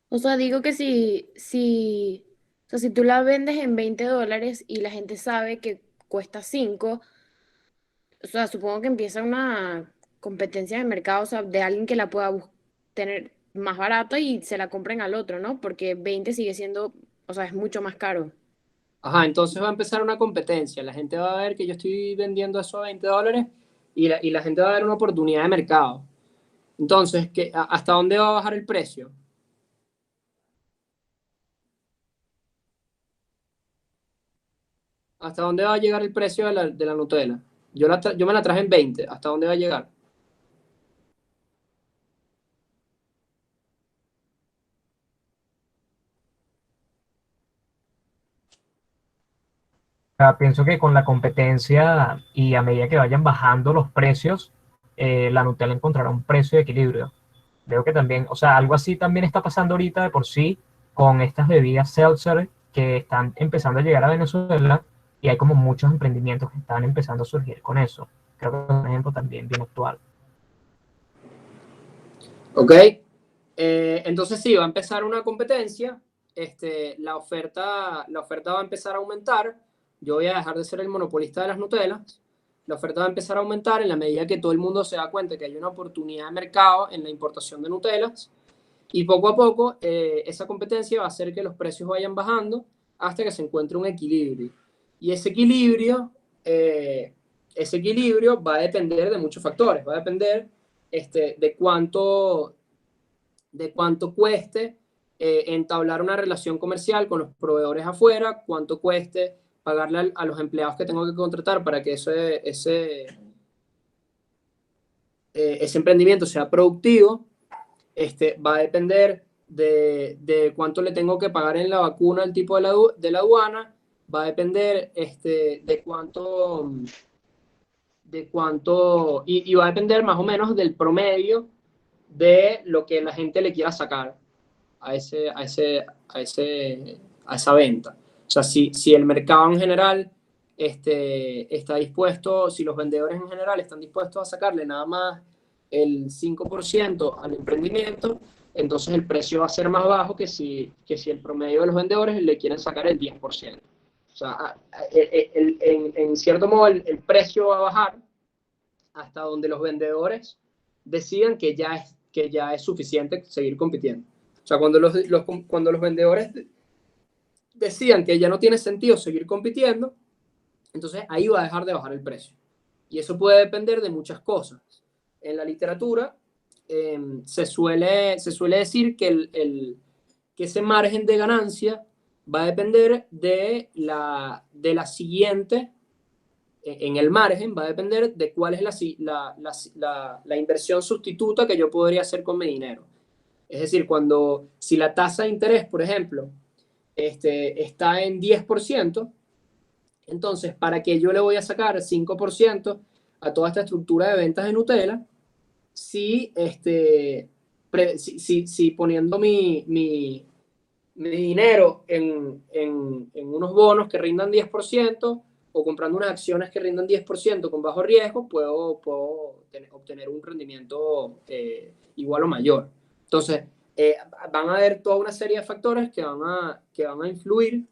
E: O sea, digo que o sea, si tú la vendes en $20 y la gente sabe que cuesta 5, o sea, supongo que empieza una competencia de mercado, o sea, de alguien que la pueda tener más barato y se la compren al otro, ¿no? Porque 20 sigue siendo, o sea, es mucho más caro.
A: Ajá, entonces va a empezar una competencia. La gente va a ver que yo estoy vendiendo eso a $20 y la gente va a ver una oportunidad de mercado. Entonces, ¿hasta dónde va a bajar el precio? ¿Hasta dónde va a llegar el precio de la Nutella? Yo me la traje en 20. ¿Hasta dónde va a llegar?
F: Sea, pienso que con la competencia y a medida que vayan bajando los precios, la Nutella encontrará un precio de equilibrio. Veo que también, o sea, algo así también está pasando ahorita de por sí con estas bebidas seltzer que están empezando a llegar a Venezuela y hay como muchos emprendimientos que están empezando a surgir con eso. Creo que es un ejemplo también bien actual.
A: ¿Ok? Entonces sí, va a empezar una competencia. La oferta va a empezar a aumentar. Yo voy a dejar de ser el monopolista de las Nutellas. La oferta va a empezar a aumentar en la medida que todo el mundo se da cuenta que hay una oportunidad de mercado en la importación de Nutellas. Y poco a poco esa competencia va a hacer que los precios vayan bajando hasta que se encuentre un equilibrio. Y ese equilibrio va a depender de muchos factores. Va a depender de cuánto cueste entablar una relación comercial con los proveedores afuera, cuánto cueste pagarle a los empleados que tengo que contratar para que ese emprendimiento sea productivo. Va a depender de cuánto le tengo que pagar en la vacuna al tipo de la aduana, va a depender de de cuánto, y va a depender más o menos del promedio de lo que la gente le quiera sacar a esa venta. O sea, si el mercado en general está dispuesto, si los vendedores en general están dispuestos a sacarle nada más el 5% al emprendimiento, entonces el precio va a ser más bajo que si el promedio de los vendedores le quieren sacar el 10%. O sea, en cierto modo el precio va a bajar hasta donde los vendedores decidan que ya es suficiente seguir compitiendo. O sea, cuando los vendedores decidan que ya no tiene sentido seguir compitiendo, entonces ahí va a dejar de bajar el precio. Y eso puede depender de muchas cosas. En la literatura se suele decir que ese margen de ganancia va a depender de la siguiente, en el margen va a depender de cuál es la inversión sustituta que yo podría hacer con mi dinero. Es decir, si la tasa de interés, por ejemplo, está en 10%, entonces, ¿para qué yo le voy a sacar 5% a toda esta estructura de ventas de Nutella si poniendo mi dinero en unos bonos que rindan 10% o comprando unas acciones que rindan 10% con bajo riesgo, puedo obtener un rendimiento igual o mayor? Entonces, van a haber toda una serie de factores que van a influir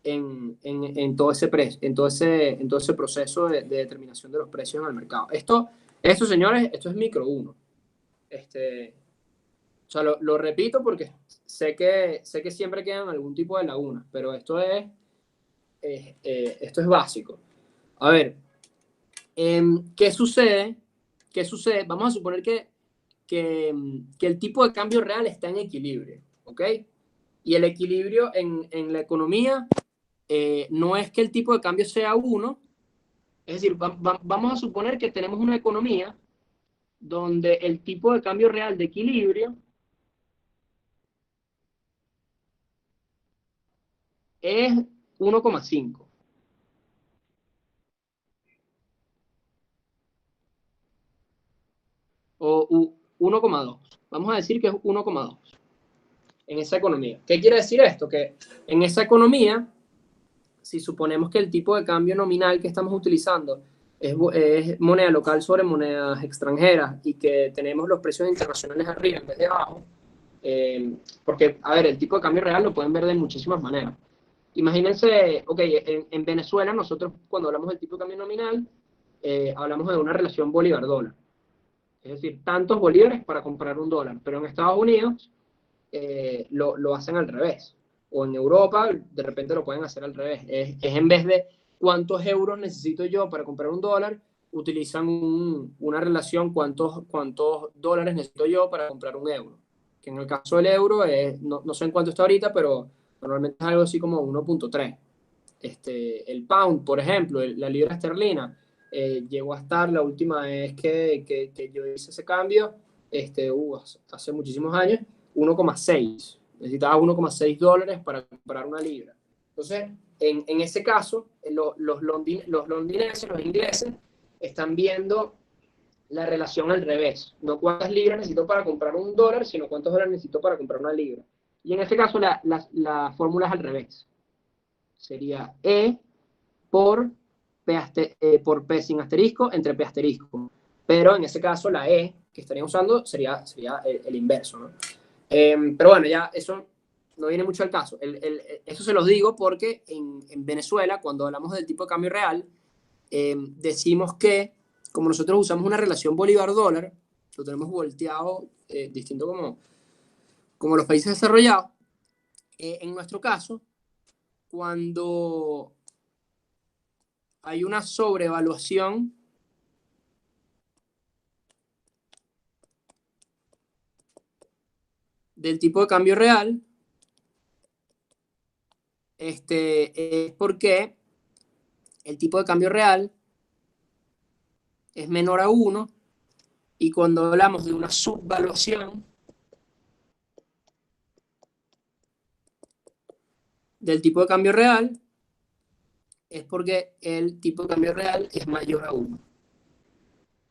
A: en todo ese en todo ese proceso de determinación de los precios en el mercado. Esto, señores, esto es micro 1. O sea, lo repito porque sé que siempre quedan algún tipo de lagunas, pero esto es básico. A ver, ¿qué sucede? Vamos a suponer que el tipo de cambio real está en equilibrio, ¿ok? Y el equilibrio en la economía no es que el tipo de cambio sea 1, es decir, vamos a suponer que tenemos una economía donde el tipo de cambio real de equilibrio es 1,5. O 1,2. Vamos a decir que es 1,2 en esa economía. ¿Qué quiere decir esto? Que en esa economía, si suponemos que el tipo de cambio nominal que estamos utilizando es moneda local sobre monedas extranjeras y que tenemos los precios internacionales arriba en vez de abajo, porque, a ver, el tipo de cambio real lo pueden ver de muchísimas maneras. Imagínense, ok, en Venezuela nosotros cuando hablamos del tipo de cambio nominal, hablamos de una relación bolívar-dólar. Es decir, tantos bolívares para comprar un dólar. Pero en Estados Unidos lo hacen al revés. O en Europa, de repente lo pueden hacer al revés. Es en vez de cuántos euros necesito yo para comprar un dólar, utilizan una relación cuántos dólares necesito yo para comprar un euro. Que en el caso del euro, no sé en cuánto está ahorita, pero normalmente es algo así como 1,3. El pound, por ejemplo, la libra esterlina, llegó a estar la última vez que yo hice ese cambio, hace muchísimos años, 1,6. Necesitaba 1,6 dólares para comprar una libra. Entonces, en ese caso, los londinenses, los ingleses, están viendo la relación al revés. No cuántas libras necesito para comprar un dólar, sino cuántos dólares necesito para comprar una libra. Y en este caso, la fórmula es al revés. Sería E por P sin asterisco entre P asterisco. Pero en ese caso la E que estaría usando sería el inverso, ¿no? Pero bueno, ya eso no viene mucho al caso. Eso se los digo porque en Venezuela, cuando hablamos del tipo de cambio real, decimos que como nosotros usamos una relación bolívar-dólar, lo tenemos volteado distinto como los países desarrollados. En nuestro caso, cuando hay una sobrevaluación del tipo de cambio real, es porque el tipo de cambio real es menor a 1 y cuando hablamos de una subvaluación del tipo de cambio real es porque el tipo de cambio real es mayor a 1.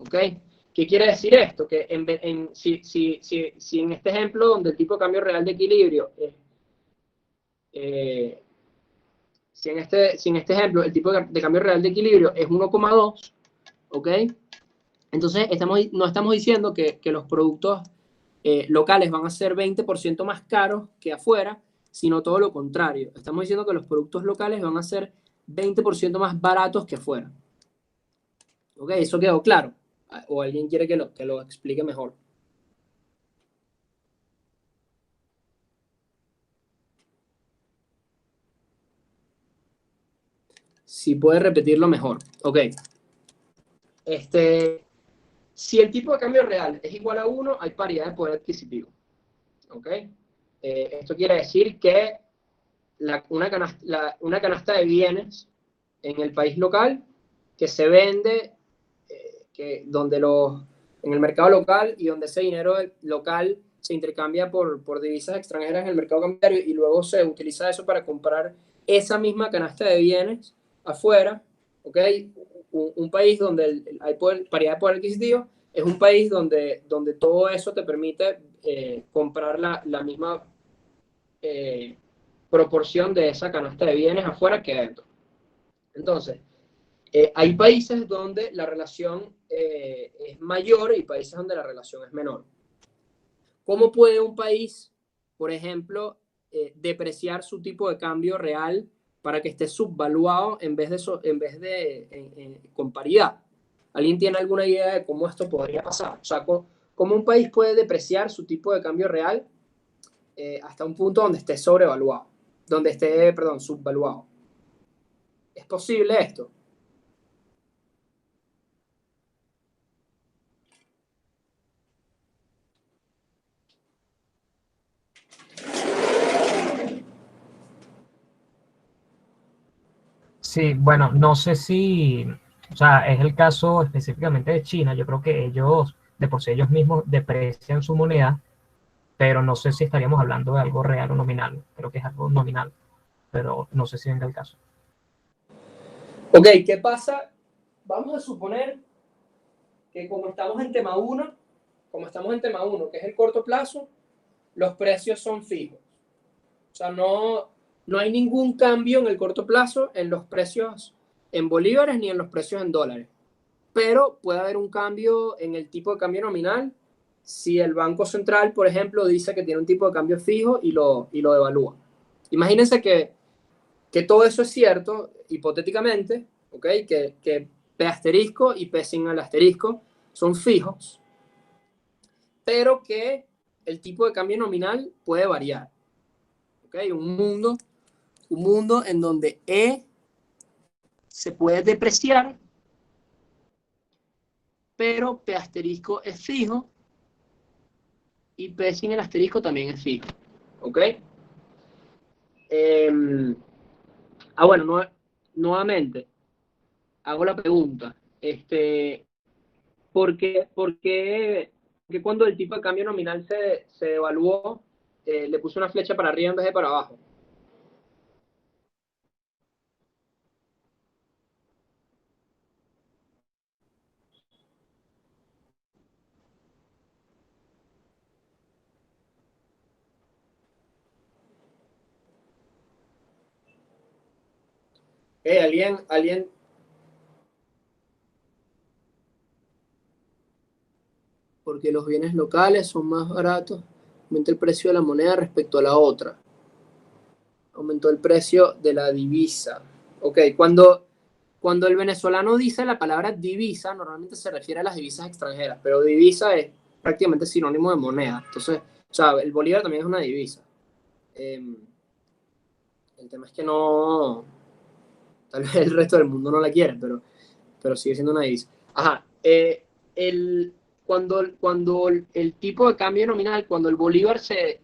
A: ¿Ok? ¿Qué quiere decir esto? Que si en este ejemplo donde el tipo de cambio real de equilibrio es, si en este ejemplo el tipo de cambio real de equilibrio es 1,2, ¿ok? Entonces no estamos diciendo que los productos locales van a ser 20% más caros que afuera, sino todo lo contrario. Estamos diciendo que los productos locales van a ser 20% más baratos que afuera. ¿Ok? ¿Eso quedó claro? ¿O alguien quiere que lo explique mejor? Si puede repetirlo mejor. Ok. Si el tipo de cambio real es igual a 1, hay paridad de poder adquisitivo. ¿Ok? Esto quiere decir que una canasta de bienes en el país local que se vende en el mercado local y donde ese dinero local se intercambia por divisas extranjeras en el mercado cambiario y luego se utiliza eso para comprar esa misma canasta de bienes afuera, ¿ok? Un país donde hay paridad de poder adquisitivo es un país donde todo eso te permite comprar la misma proporción de esa canasta de bienes afuera que adentro. Entonces, hay países donde la relación es mayor y países donde la relación es menor. ¿Cómo puede un país, por ejemplo, depreciar su tipo de cambio real para que esté subvaluado en vez de con paridad? ¿Alguien tiene alguna idea de cómo esto podría pasar? O sea, ¿cómo un país puede depreciar su tipo de cambio real hasta un punto donde esté sobrevaluado? Perdón, subvaluado. ¿Es posible esto?
F: Sí, bueno, no sé si, o sea, es el caso específicamente de China. Yo creo que ellos, de por sí ellos mismos deprecian su moneda, pero no sé si estaríamos hablando de algo real o nominal. Creo que es algo nominal, pero no sé si venga el caso.
A: Ok, ¿qué pasa? Vamos a suponer que como estamos en tema 1, que es el corto plazo, los precios son fijos. O sea, no hay ningún cambio en el corto plazo en los precios en bolívares ni en los precios en dólares. Pero puede haber un cambio en el tipo de cambio nominal si el Banco Central, por ejemplo, dice que tiene un tipo de cambio fijo y lo devalúa. Imagínense que todo eso es cierto, hipotéticamente, ¿ok? Que P asterisco y P sin el asterisco son fijos, pero que el tipo de cambio nominal puede variar. ¿Ok? Un mundo en donde E se puede depreciar, pero P asterisco es fijo y P sin el asterisco también es fijo. ¿Ok? Bueno, nuevamente, hago la pregunta. ¿Por qué cuando el tipo de cambio nominal se evaluó, le puse una flecha para arriba en vez de para abajo? ¿Alguien? Porque los bienes locales son más baratos, aumenta el precio de la moneda respecto a la otra. Aumentó el precio de la divisa. Ok, cuando el venezolano dice la palabra divisa, normalmente se refiere a las divisas extranjeras, pero divisa es prácticamente sinónimo de moneda. Entonces, o sea, el bolívar también es una divisa. El tema es que no, tal vez el resto del mundo no la quiere, pero sigue siendo una divisa. Ajá, cuando el tipo de cambio nominal, cuando el bolívar se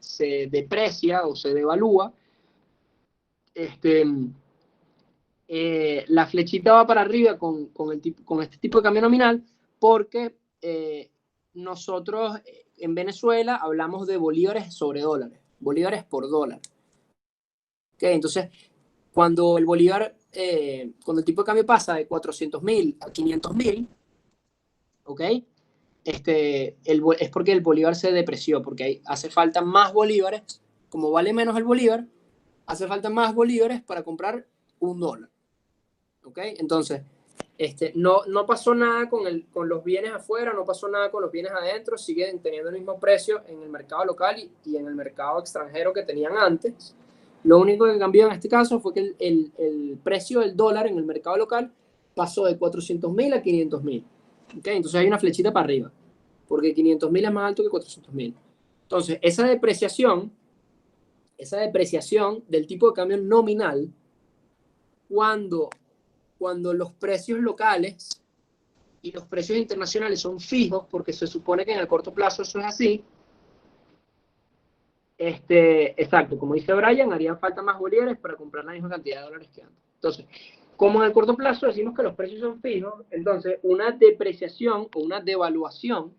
A: deprecia o se devalúa, la flechita va para arriba con este tipo de cambio nominal porque nosotros en Venezuela hablamos de bolívares sobre dólares, bolívares por dólar. ¿Okay? Entonces, cuando cuando el tipo de cambio pasa de 400.000 a 500.000, ¿ok? Es porque el bolívar se depreció, porque hace falta más bolívares, como vale menos el bolívar, hace falta más bolívares para comprar $1, ¿ok? Entonces, no pasó nada con los bienes afuera, no pasó nada con los bienes adentro, siguen teniendo el mismo precio en el mercado local y en el mercado extranjero que tenían antes. Lo único que cambió en este caso fue que el precio del dólar en el mercado local pasó de 400.000 a 500.000. ¿Okay? Entonces hay una flechita para arriba, porque 500.000 es más alto que 400.000. Entonces, esa depreciación del tipo de cambio nominal, cuando los precios locales y los precios internacionales son fijos, porque se supone que en el corto plazo eso es así, exacto, como dice Brian, harían falta más bolívares para comprar la misma cantidad de dólares que antes. Entonces, como en el corto plazo decimos que los precios son fijos, entonces una depreciación o una devaluación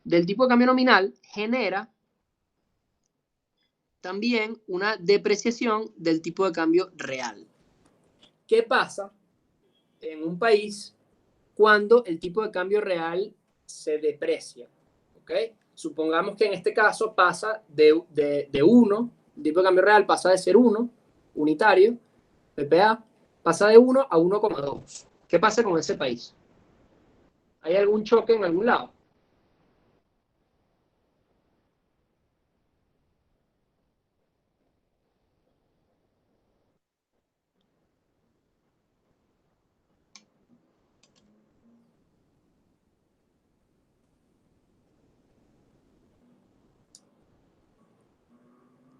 A: del tipo de cambio nominal genera también una depreciación del tipo de cambio real. ¿Qué pasa en un país cuando el tipo de cambio real se deprecia? ¿Okay? Supongamos que en este caso pasa de 1, el tipo de cambio real pasa de ser 1, unitario, PPA, pasa de 1 a 1,2. ¿Qué pasa con ese país? ¿Hay algún choque en algún lado?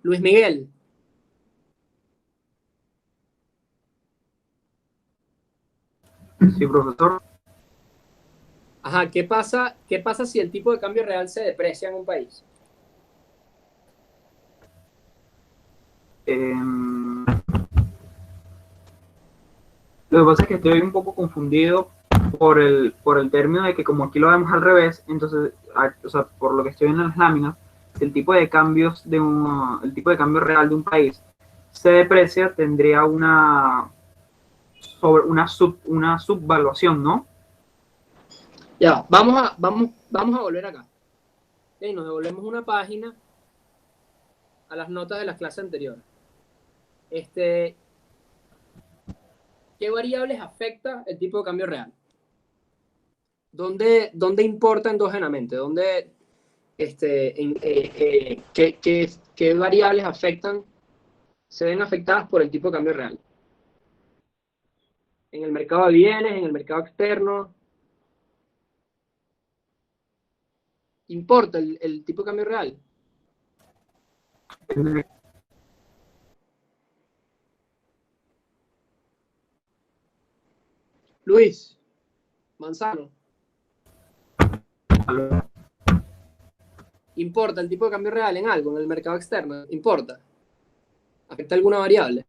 A: Luis Miguel.
G: Sí, profesor.
A: Ajá, ¿qué pasa si el tipo de cambio real se deprecia en un país?
G: Lo que pasa es que estoy un poco confundido por el término de que como aquí lo vemos al revés, entonces, o sea, por lo que estoy viendo en las láminas, el tipo de cambios el tipo de cambio real de un país se deprecia, tendría una subvaluación, ¿no?
A: Ya, vamos a volver acá. Okay, nos devolvemos una página a las notas de la clase anterior. ¿Qué variables afecta el tipo de cambio real? ¿Dónde importa endógenamente? ¿Qué variables se ven afectadas por el tipo de cambio real? ¿En el mercado de bienes, en el mercado externo? ¿Importa el tipo de cambio real? Luis Manzano. ¿Importa el tipo de cambio real en algo, en el mercado externo? ¿Importa? ¿Afecta alguna variable?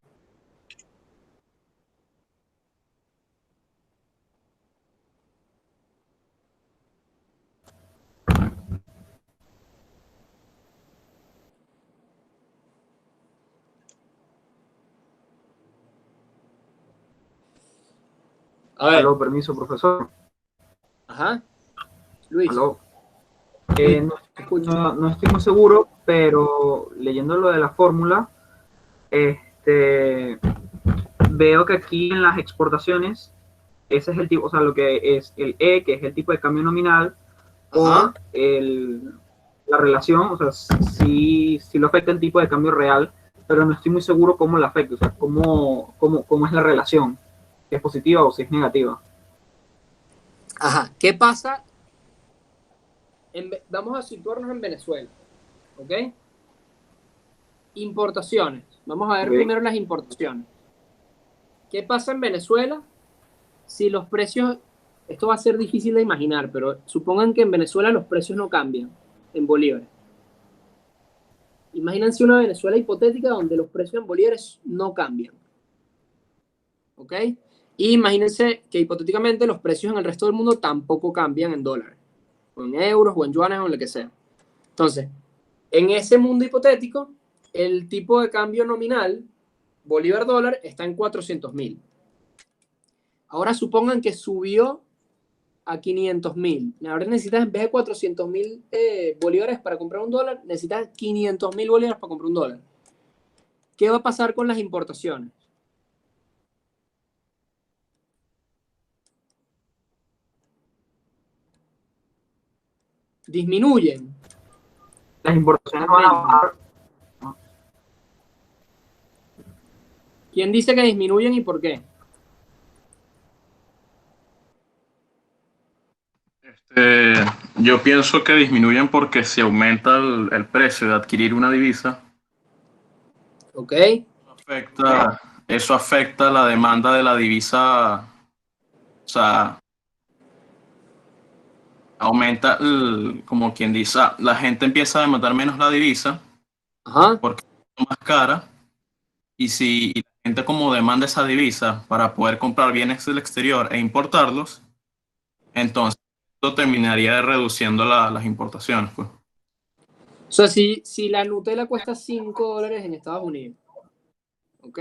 A: A ver.
G: Aló, permiso, profesor.
A: Ajá. Luis.
G: Aló. No estoy muy seguro, pero leyendo lo de la fórmula, veo que aquí en las exportaciones, ese es el tipo, o sea, lo que es el E, que es el tipo de cambio nominal,
A: Ajá.
G: por la relación, o sea, sí lo afecta el tipo de cambio real, pero no estoy muy seguro cómo lo afecta, o sea, cómo es la relación, si es positiva o si es negativa.
A: Ajá. ¿Qué pasa? Vamos a situarnos en Venezuela. ¿Ok? Importaciones. Vamos a ver primero las importaciones. ¿Qué pasa en Venezuela si los precios... Esto va a ser difícil de imaginar, pero supongan que en Venezuela los precios no cambian en bolívares. Imagínense una Venezuela hipotética donde los precios en bolívares no cambian. ¿Ok? Y imagínense que hipotéticamente los precios en el resto del mundo tampoco cambian en dólares, o en euros, o en yuanes, o en lo que sea. Entonces, en ese mundo hipotético, el tipo de cambio nominal, bolívar-dólar, está en 400.000. Ahora supongan que subió a 500.000. Ahora necesitas, en vez de 400.000 bolívares para comprar un dólar, necesitas 500.000 bolívares para comprar un dólar. ¿Qué va a pasar con las importaciones? Disminuyen.
G: Las importaciones van a bajar.
A: ¿Quién dice que disminuyen y por qué?
C: Yo pienso que disminuyen porque si aumenta el precio de adquirir una divisa,
A: ¿Ok?
C: eso afecta la demanda de la divisa, o sea, aumenta, como quien dice, la gente empieza a demandar menos la divisa
A: Ajá.
C: porque es más cara, y si la gente como demanda esa divisa para poder comprar bienes del exterior e importarlos, entonces esto terminaría reduciendo las importaciones, pues.
A: O sea, si la Nutella cuesta $5 en Estados Unidos, ¿ok?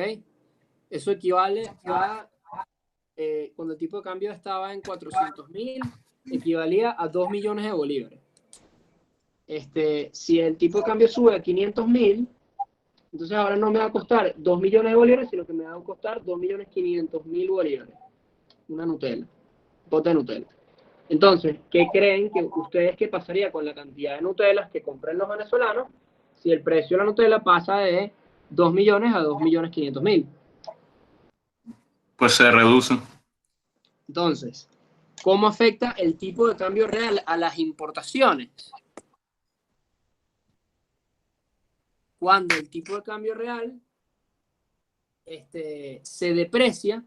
A: Eso equivale a, cuando el tipo de cambio estaba en 400.000, equivalía a 2 millones de bolívares. Si el tipo de cambio sube a 500.000, entonces ahora no me va a costar 2 millones de bolívares, sino que me va a costar 2.500.000 bolívares. Una Nutella, pote de Nutella. Entonces, ¿qué creen que ustedes que pasaría con la cantidad de Nutellas que compran los venezolanos si el precio de la Nutella pasa de 2 millones a 2.500.000?
C: Pues se reducen.
A: Entonces, ¿cómo afecta el tipo de cambio real a las importaciones? Cuando el tipo de cambio real se deprecia,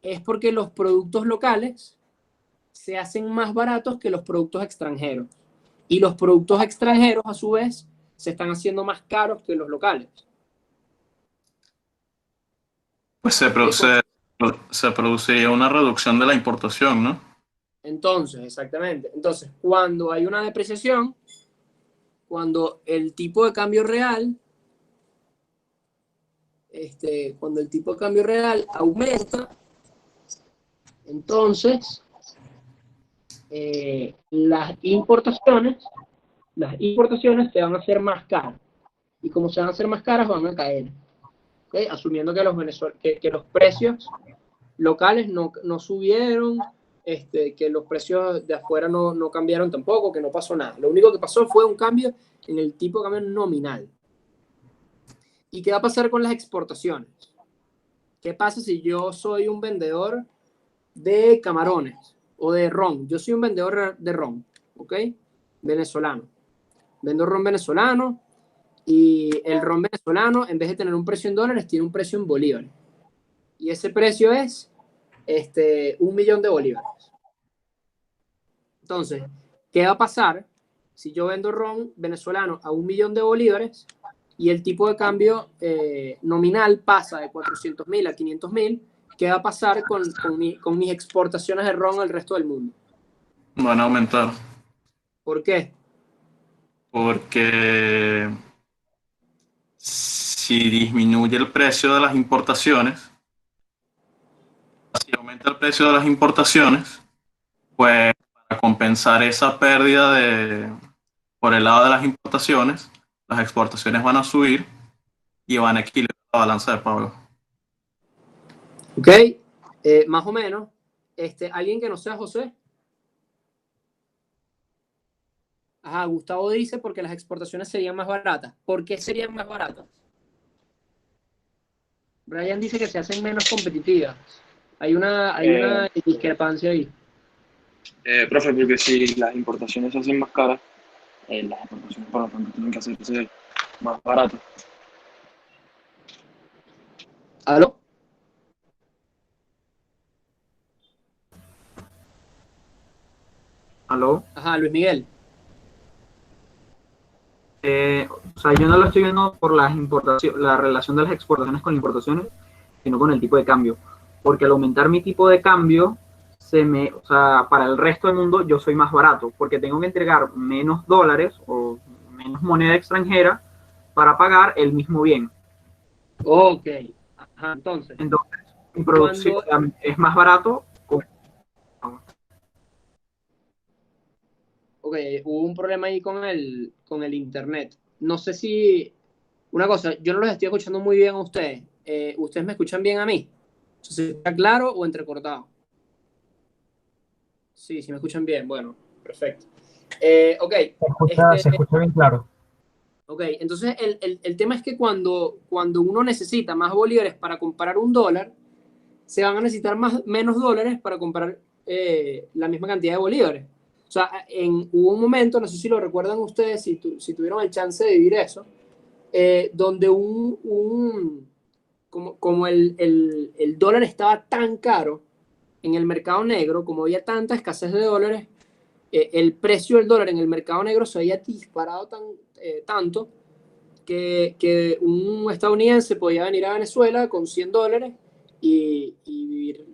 A: es porque los productos locales se hacen más baratos que los productos extranjeros. Y los productos extranjeros, a su vez, se están haciendo más caros que los locales.
C: Pues se produciría una reducción de la importación, ¿no?
A: Entonces, exactamente. Entonces, cuando hay una depreciación, cuando el tipo de cambio real, cuando el tipo de cambio real aumenta, entonces las importaciones se van a hacer más caras. Y como se van a hacer más caras, van a caer. ¿Okay? Asumiendo que los precios locales no subieron, que los precios de afuera no cambiaron tampoco, que no pasó nada. Lo único que pasó fue un cambio en el tipo de cambio nominal. ¿Y qué va a pasar con las exportaciones? ¿Qué pasa si yo soy un vendedor de camarones o de ron? Yo soy un vendedor de ron, ¿ok? Venezolano. Vendo ron venezolano y el ron venezolano, en vez de tener un precio en dólares, tiene un precio en bolívares. Y ese precio es 1 millón de bolívares. Entonces, ¿qué va a pasar si yo vendo ron venezolano a 1 millón de bolívares y el tipo de cambio nominal pasa de 400.000 a 500.000? ¿Qué va a pasar con mis exportaciones de ron al resto del mundo?
C: Van a aumentar.
A: ¿Por qué?
C: Porque si disminuye el precio de las importaciones, si aumenta el precio de las importaciones, pues para compensar esa pérdida por el lado de las importaciones, las exportaciones van a subir y van a equilibrar la balanza de pago.
A: ¿Ok? Más o menos. ¿Alguien que no sea José? Ajá, Gustavo dice porque las exportaciones serían más baratas. ¿Por qué serían más baratas? Brian dice que se hacen menos competitivas. Hay una discrepancia ahí.
D: Profe, porque si las importaciones se hacen más caras, las exportaciones por lo tanto tienen que hacerse más baratas.
A: ¿Aló?
G: ¿Aló?
A: Ajá, Luis Miguel.
G: O sea, yo no lo estoy viendo por las importaciones, la relación de las exportaciones con importaciones, sino con el tipo de cambio. Porque al aumentar mi tipo de cambio, o sea, para el resto del mundo yo soy más barato, porque tengo que entregar menos dólares o menos moneda extranjera para pagar el mismo bien.
A: Ok. Ajá, entonces
G: mi producción es más barato.
A: Ok, hubo un problema ahí con el internet. No sé si... Una cosa, yo no los estoy escuchando muy bien a ustedes. ¿Ustedes me escuchan bien a mí? ¿Está claro o entrecortado? Sí, sí me escuchan bien. Bueno, perfecto. Ok,
F: Se escucha bien claro.
A: ok, entonces el tema es que cuando uno necesita más bolívares para comprar un dólar, se van a necesitar menos dólares para comprar la misma cantidad de bolívares. O sea, hubo un momento, no sé si lo recuerdan ustedes, si tuvieron el chance de vivir eso, donde como el dólar estaba tan caro en el mercado negro, como había tanta escasez de dólares, el precio del dólar en el mercado negro se había disparado tanto que un estadounidense podía venir a Venezuela con $100 y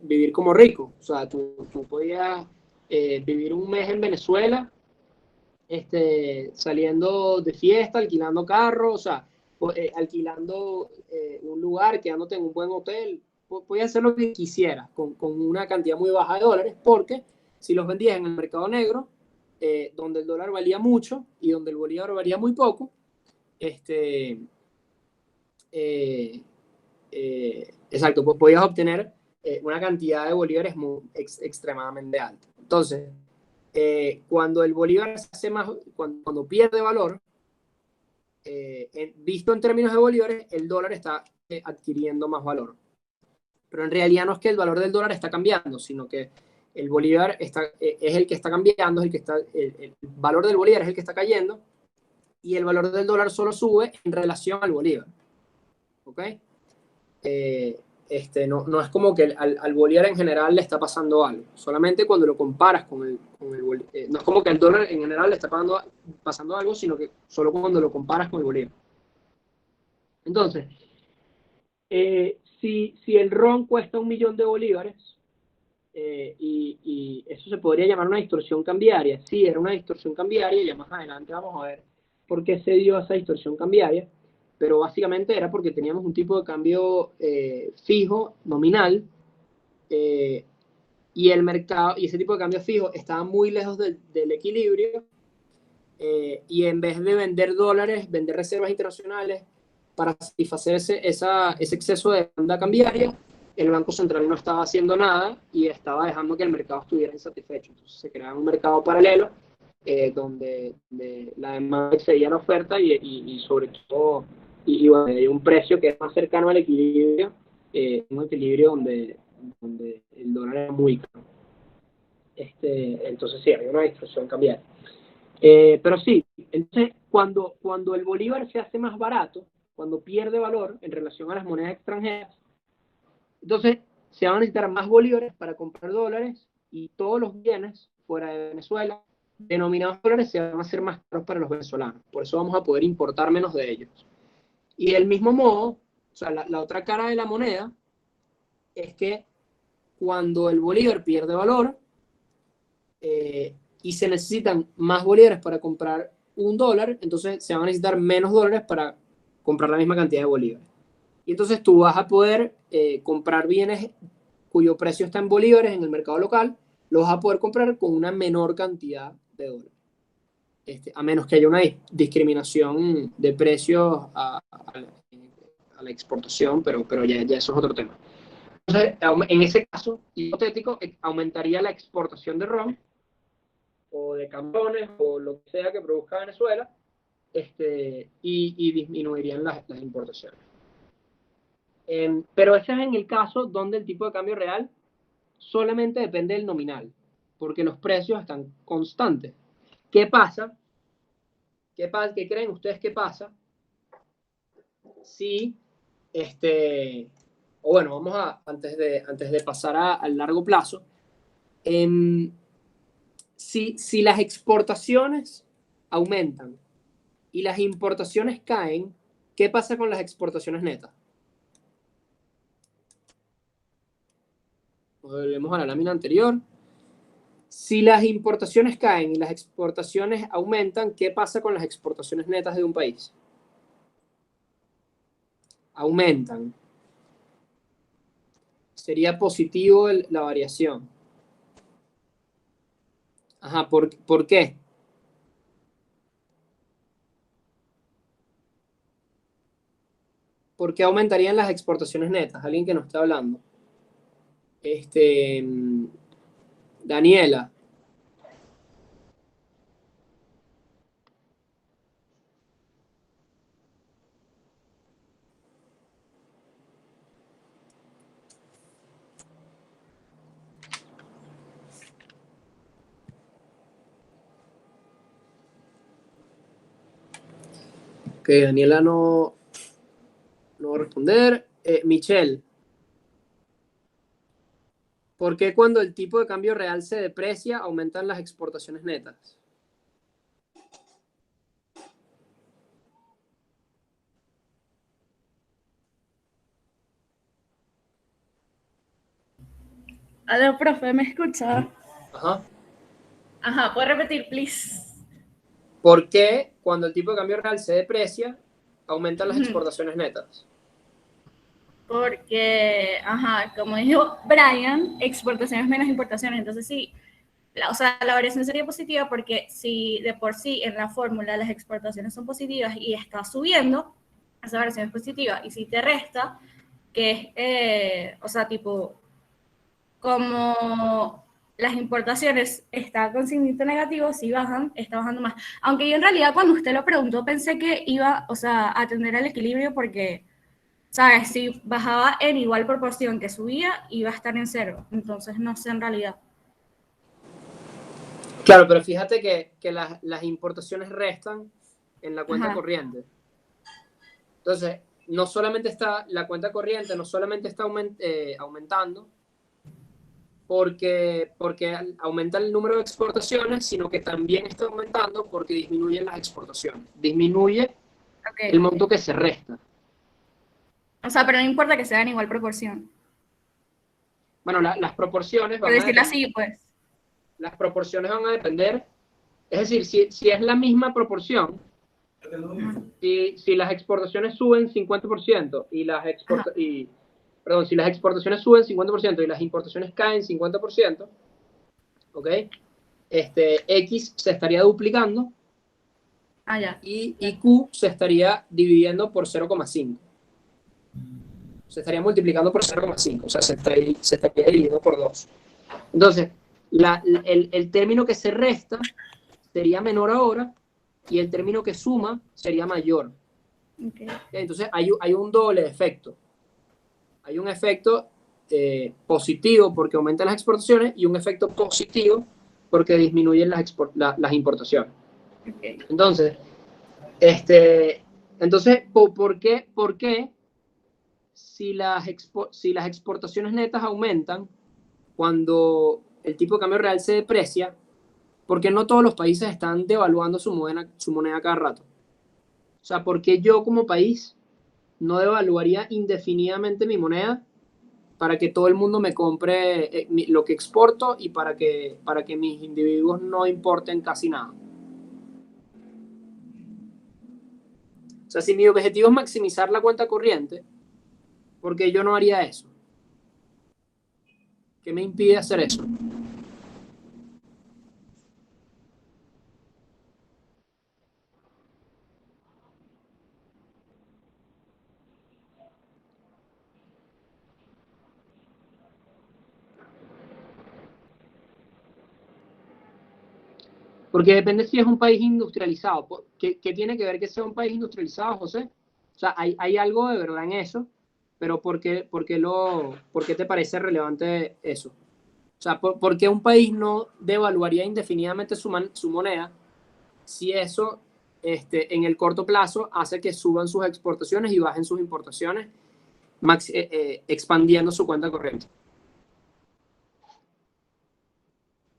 A: vivir como rico. O sea, tú podías vivir un mes en Venezuela, saliendo de fiesta, alquilando carros, o sea, alquilando un lugar, quedándote en un buen hotel. Podías hacer lo que quisieras con una cantidad muy baja de dólares, porque si los vendías en el mercado negro, donde el dólar valía mucho y donde el bolívar valía muy poco, este, eh, exacto, pues podías obtener una cantidad de bolívares extremadamente alta. Entonces, cuando el bolívar se hace más, cuando pierde valor, visto en términos de bolívares, el dólar está adquiriendo más valor. Pero en realidad no es que el valor del dólar está cambiando, sino que el bolívar es el que está cambiando, el valor del bolívar es el que está cayendo, y el valor del dólar solo sube en relación al bolívar. ¿Ok? No es como que al bolívar en general le está pasando algo, solamente cuando lo comparas con el bolívar. No es como que al dólar en general le está pasando algo, sino que solo cuando lo comparas con el bolívar. Entonces, si el RON cuesta 1 millón de bolívares, y eso se podría llamar una distorsión cambiaria. Sí, era una distorsión cambiaria, y ya más adelante vamos a ver por qué se dio esa distorsión cambiaria, pero básicamente era porque teníamos un tipo de cambio fijo, nominal, y el mercado, y ese tipo de cambio fijo estaba muy lejos del equilibrio, y en vez de vender dólares, vender reservas internacionales para satisfacer ese exceso de demanda cambiaria, el Banco Central no estaba haciendo nada y estaba dejando que el mercado estuviera insatisfecho. Entonces se creaba un mercado paralelo donde la demanda excedía la oferta y sobre todo bueno, hay un precio que es más cercano al equilibrio, un equilibrio donde el dólar era muy caro. Entonces sí, había una distorsión cambiaria. Pero sí, entonces cuando el bolívar se hace más barato, cuando pierde valor en relación a las monedas extranjeras, entonces se van a necesitar más bolívares para comprar dólares, y todos los bienes fuera de Venezuela denominados en dólares se van a hacer más caros para los venezolanos. Por eso vamos a poder importar menos de ellos. Y del mismo modo, o sea, la otra cara de la moneda es que cuando el bolívar pierde valor, y se necesitan más bolívares para comprar $1, entonces se van a necesitar menos dólares para comprar la misma cantidad de bolívares. Y entonces tú vas a poder comprar bienes cuyo precio está en bolívares en el mercado local, los vas a poder comprar con una menor cantidad de dólares. A menos que haya una discriminación de precios a la exportación, pero ya eso es otro tema. Entonces, en ese caso hipotético, aumentaría la exportación de ron o de camiones o lo que sea que produzca Venezuela, y disminuirían las importaciones. Pero ese es en el caso donde el tipo de cambio real solamente depende del nominal, porque los precios están constantes. ¿Qué pasa? ¿Qué creen ustedes que pasa si, o bueno, vamos antes de pasar al largo plazo, si las exportaciones aumentan y las importaciones caen, ¿qué pasa con las exportaciones netas? Volvemos a la lámina anterior. Si las importaciones caen y las exportaciones aumentan, ¿qué pasa con las exportaciones netas de un país? Aumentan. Sería positivo la variación. Ajá, ¿por qué? ¿Por qué aumentarían las exportaciones netas? Alguien que nos está hablando. Daniela. Ok, Daniela no va a responder. Michelle, ¿por qué cuando el tipo de cambio real se deprecia aumentan las exportaciones netas?
H: Aló, profe, ¿me escucha?
A: Ajá.
H: Ajá, ¿puedes repetir, please?
A: ¿Por qué cuando el tipo de cambio real se deprecia aumentan las
H: Ujú.
A: exportaciones netas?
H: Porque, ajá, como dijo Brian, exportaciones menos importaciones. Entonces, sí, o sea, la variación sería positiva porque si de por sí en la fórmula las exportaciones son positivas y está subiendo, esa variación es positiva. Y si te resta, que es, o sea, tipo, como las importaciones están con signito negativo, si bajan, está bajando más. Aunque yo en realidad cuando usted lo preguntó pensé que iba, o sea, a tener el equilibrio porque, ¿sabes? Si bajaba en igual proporción que subía, iba a estar en cero. Entonces no sé en realidad.
A: Claro, pero fíjate que las importaciones restan en la cuenta
H: Ajá.
A: corriente. Entonces, no solamente está la cuenta corriente, no solamente está aumentando porque aumenta el número de exportaciones, sino que también está aumentando porque disminuyen las exportaciones. Disminuye
H: Okay.
A: el monto que se resta.
H: O sea, pero no importa que sea en igual proporción.
A: Bueno, las proporciones
H: Por
A: van a
H: decirlo
A: depender.
H: así, pues.
A: Las proporciones van a depender. Es decir, si es la misma proporción, si las exportaciones suben 50% y si las exportaciones suben 50% y las importaciones caen 50%, ¿ok? X se estaría duplicando
H: Ya.
A: y Q se estaría dividiendo por 0,5. Se estaría multiplicando por 0,5, o sea, se estaría dividiendo por 2. Entonces, el término que se resta sería menor ahora y el término que suma sería mayor.
H: Okay.
A: Entonces, hay un doble efecto. Hay un efecto positivo porque aumentan las exportaciones y un efecto positivo porque disminuyen las importaciones.
H: Okay.
A: Entonces, ¿por qué si las exportaciones netas aumentan cuando el tipo de cambio real se deprecia, ¿por qué no todos los países están devaluando su moneda cada rato? O sea, ¿por qué yo como país no devaluaría indefinidamente mi moneda para que todo el mundo me compre lo que exporto y para que mis individuos no importen casi nada? O sea, si mi objetivo es maximizar la cuenta corriente, ¿por qué yo no haría eso? ¿Qué me impide hacer eso? Porque depende si es un país industrializado. ¿Qué tiene que ver que sea un país industrializado, José? O sea, hay algo de verdad en eso, pero ¿por qué te parece relevante eso? O sea, ¿por qué un país no devaluaría indefinidamente su moneda si eso en el corto plazo hace que suban sus exportaciones y bajen sus importaciones, expandiendo su cuenta corriente?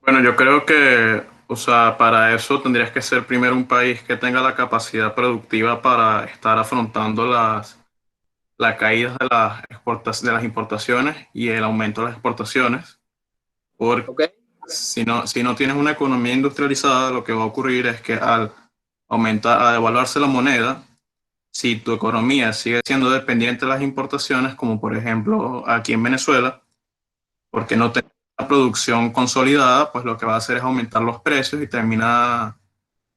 C: Bueno, yo creo que, o sea, para eso tendrías que ser primero un país que tenga la capacidad productiva para estar afrontando la caída de de las importaciones y el aumento de las exportaciones. Porque
A: ¿Ok?
C: si no tienes una economía industrializada, lo que va a ocurrir es que a devaluarse la moneda, si tu economía sigue siendo dependiente de las importaciones, como por ejemplo aquí en Venezuela, porque no tenemos la producción consolidada, pues lo que va a hacer es aumentar los precios y termina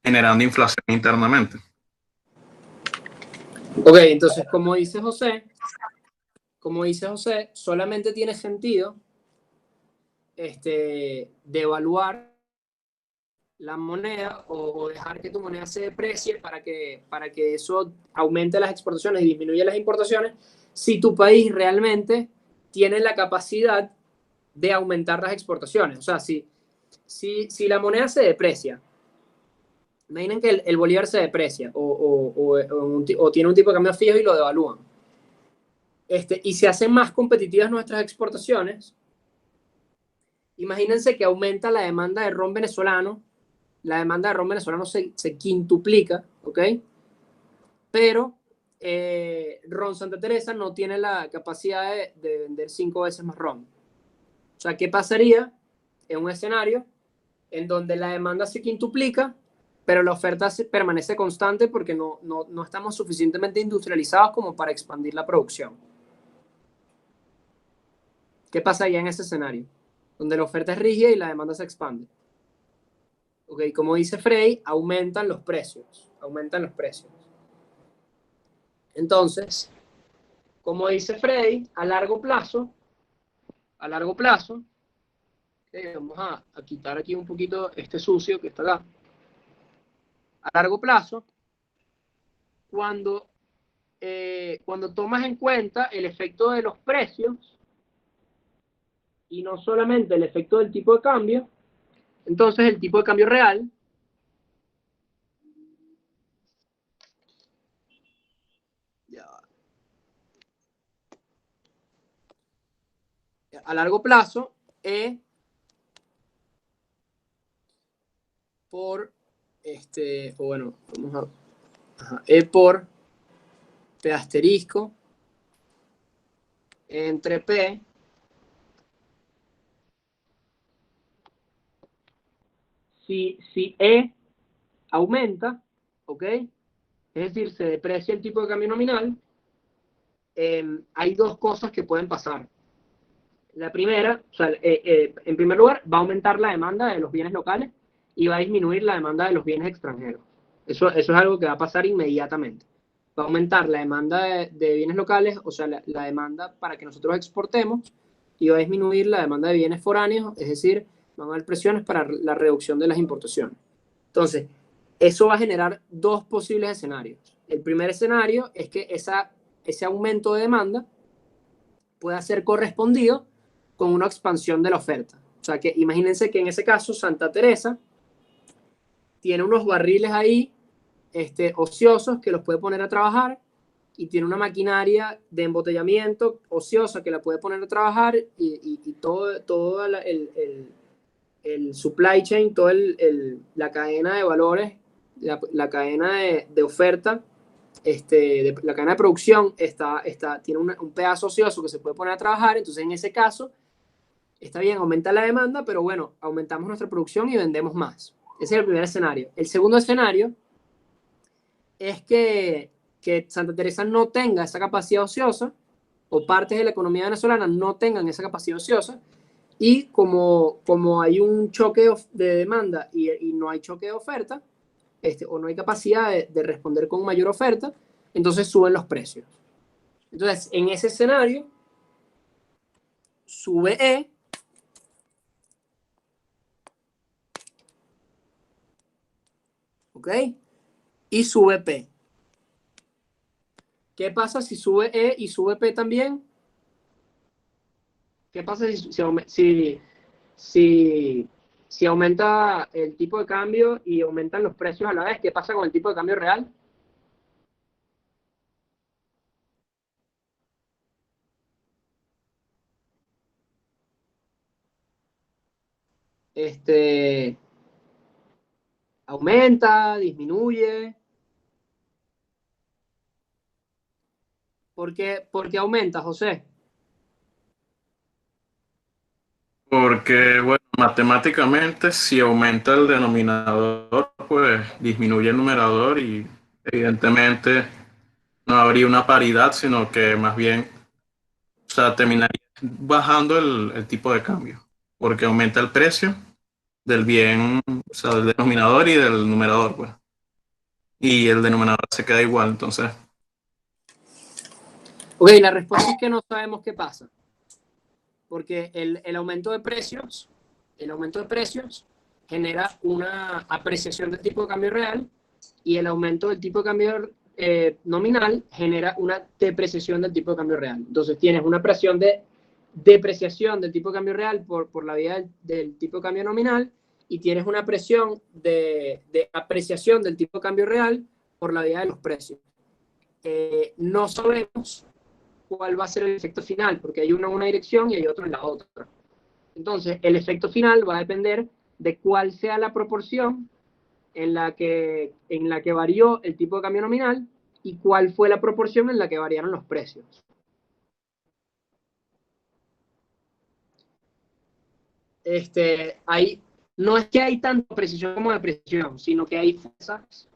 C: generando inflación internamente.
A: Ok, entonces, como dice José, solamente tiene sentido devaluar la moneda o dejar que tu moneda se deprecie para que eso aumente las exportaciones y disminuya las importaciones, si tu país realmente tiene la capacidad de aumentar las exportaciones. O sea, si la moneda se deprecia, imaginen que el bolívar se deprecia o tiene un tipo de cambio fijo y lo devalúan. Y se hacen más competitivas nuestras exportaciones, imagínense que aumenta la demanda de ron venezolano, la demanda de ron venezolano se quintuplica, ¿ok? Pero ron Santa Teresa no tiene la capacidad de vender 5 veces más ron. O sea, ¿qué pasaría en un escenario en donde la demanda se quintuplica, pero la oferta permanece constante porque no estamos suficientemente industrializados como para expandir la producción? ¿Qué pasaría en ese escenario? Donde la oferta es rígida y la demanda se expande. Ok, como dice Frey, aumentan los precios. Entonces, como dice Frey, a largo plazo, vamos a quitar aquí un poquito este sucio que está acá. A largo plazo, cuando tomas en cuenta el efecto de los precios y no solamente el efecto del tipo de cambio, entonces el tipo de cambio real a largo plazo E por E por P asterisco entre P si E aumenta, ¿ok? Es decir, se deprecia el tipo de cambio nominal, hay dos cosas que pueden pasar. La primera, o sea, en primer lugar, va a aumentar la demanda de los bienes locales y va a disminuir la demanda de los bienes extranjeros. Eso es algo que va a pasar inmediatamente. Va a aumentar la demanda de bienes locales, o sea, la demanda para que nosotros exportemos, y va a disminuir la demanda de bienes foráneos, es decir, van a haber presiones para la reducción de las importaciones. Entonces, eso va a generar dos posibles escenarios. El primer escenario es que ese aumento de demanda pueda ser correspondido con una expansión de la oferta. O sea, que imagínense que en ese caso Santa Teresa tiene unos barriles ahí ociosos que los puede poner a trabajar y tiene una maquinaria de embotellamiento ociosa que la puede poner a trabajar y todo el supply chain, toda la cadena de valores, la cadena de oferta, la cadena de producción tiene un pedazo ocioso que se puede poner a trabajar. Entonces, en ese caso, está bien, aumenta la demanda, pero bueno, aumentamos nuestra producción y vendemos más. Ese es el primer escenario. El segundo escenario es que Santa Teresa no tenga esa capacidad ociosa, o partes de la economía venezolana no tengan esa capacidad ociosa, y como hay un choque de demanda y no hay choque de oferta, o no hay capacidad de responder con mayor oferta, entonces suben los precios. Entonces, en ese escenario, sube E, ¿ok? Y sube P. ¿Qué pasa si sube E y sube P también? ¿Qué pasa si aumenta el tipo de cambio y aumentan los precios a la vez? ¿Qué pasa con el tipo de cambio real? Aumenta, disminuye. ¿Por qué aumenta, José?
C: Porque, bueno, matemáticamente, si aumenta el denominador, pues disminuye el numerador y evidentemente no habría una paridad, sino que más bien, o sea, terminaría bajando el tipo de cambio. porque aumenta el precio del bien, o sea, del denominador y del numerador, pues. Y el denominador se queda igual, entonces.
A: Ok, la respuesta es que no sabemos qué pasa. Porque el aumento de precios genera una apreciación del tipo de cambio real y el aumento del tipo de cambio nominal genera una depreciación del tipo de cambio real. Entonces tienes una presión de depreciación del tipo de cambio real por la vía del tipo de cambio nominal y tienes una presión de apreciación del tipo de cambio real por la vía de los precios. No sabemos cuál va a ser el efecto final, porque hay uno en una dirección y hay otro en la otra. Entonces, el efecto final va a depender de cuál sea la proporción en la que varió el tipo de cambio nominal y cuál fue la proporción en la que variaron los precios. No es que hay tanto precisión como depreciación, sino que hay fuerzas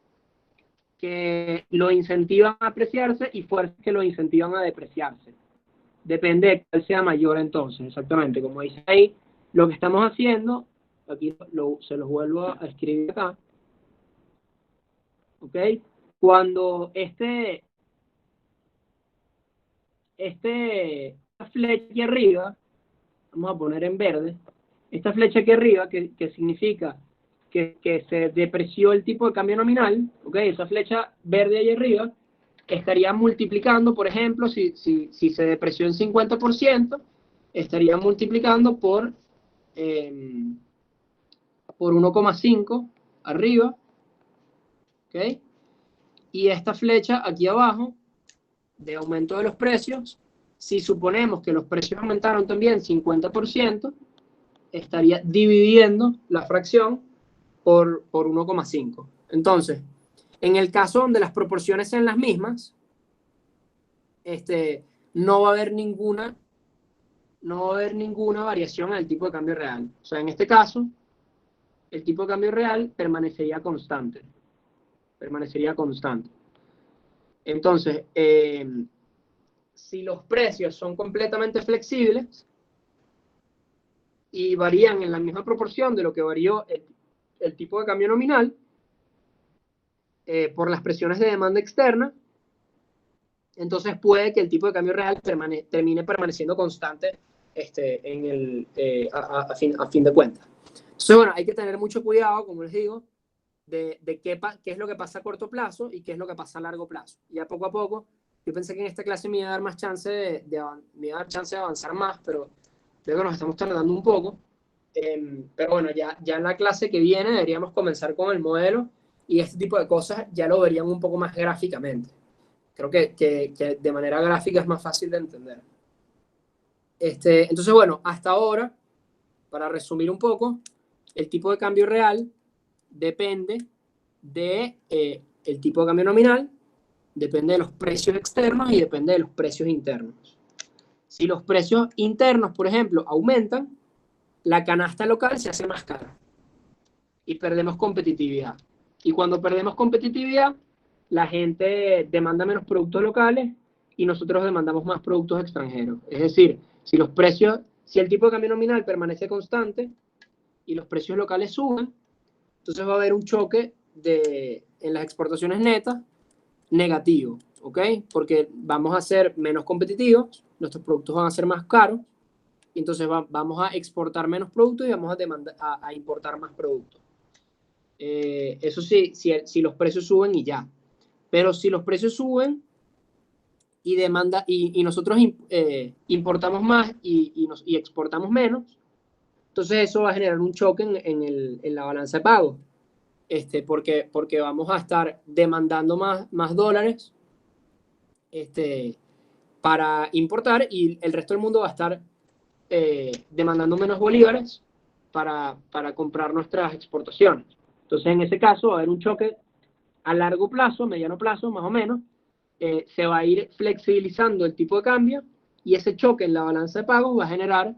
A: que lo incentivan a apreciarse y fuerzas que lo incentivan a depreciarse. Depende de cuál sea mayor entonces, exactamente. Como dice ahí, lo que estamos haciendo, aquí se los vuelvo a escribir acá, ¿ok? Cuando esta flecha aquí arriba, vamos a poner en verde, esta flecha aquí arriba, que significa que se depreció el tipo de cambio nominal, ¿ok? Esa flecha verde ahí arriba, estaría multiplicando, por ejemplo, si se depreció en 50%, estaría multiplicando por 1,5 arriba, ¿ok? Y esta flecha aquí abajo, de aumento de los precios, si suponemos que los precios aumentaron también 50%, estaría dividiendo la fracción por 1,5. Entonces, en el caso donde las proporciones sean las mismas, no va a haber ninguna variación en el tipo de cambio real. O sea, en este caso, el tipo de cambio real permanecería constante. Entonces, si los precios son completamente flexibles y varían en la misma proporción de lo que varió el tipo de cambio nominal, por las presiones de demanda externa, entonces puede que el tipo de cambio real termine permaneciendo constante a fin de cuentas. Entonces, bueno, hay que tener mucho cuidado, como les digo, de qué es lo que pasa a corto plazo y qué es lo que pasa a largo plazo. Y a poco, yo pensé que en esta clase me iba a dar más chance de avanzar más, pero creo que nos estamos tardando un poco. Pero bueno, ya en la clase que viene deberíamos comenzar con el modelo y este tipo de cosas ya lo verían un poco más gráficamente. Creo que de manera gráfica es más fácil de entender. Entonces, bueno, hasta ahora, para resumir un poco, el tipo de cambio real depende del tipo de cambio nominal, depende de los precios externos y depende de los precios internos. Si los precios internos, por ejemplo, aumentan, la canasta local se hace más cara y perdemos competitividad. Y cuando perdemos competitividad, la gente demanda menos productos locales y nosotros demandamos más productos extranjeros. Es decir, si el tipo de cambio nominal permanece constante y los precios locales suben, entonces va a haber un choque en las exportaciones netas negativo, ¿ok? Porque vamos a ser menos competitivos, nuestros productos van a ser más caros, y entonces vamos a exportar menos productos y vamos a importar más productos. Eso sí, si los precios suben y ya. Pero si los precios suben y nosotros importamos más y exportamos menos, entonces eso va a generar un choque en la balanza de pago. Porque vamos a estar demandando más dólares para importar y el resto del mundo va a estar demandando menos bolívares para comprar nuestras exportaciones. Entonces, en ese caso, va a haber un choque a largo plazo, mediano plazo, más o menos. Se va a ir flexibilizando el tipo de cambio y ese choque en la balanza de pagos va a generar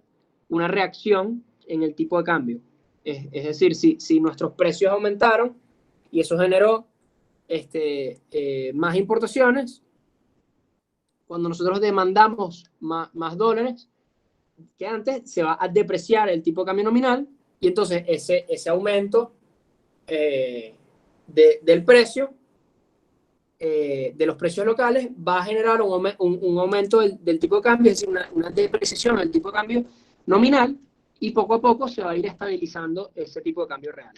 A: una reacción en el tipo de cambio. Es decir, si nuestros precios aumentaron y eso generó más importaciones, cuando nosotros demandamos más dólares, que antes, se va a depreciar el tipo de cambio nominal y entonces ese aumento del precio, de los precios locales, va a generar un aumento del tipo de cambio, es decir, una depreciación del tipo de cambio nominal, y poco a poco se va a ir estabilizando ese tipo de cambio real.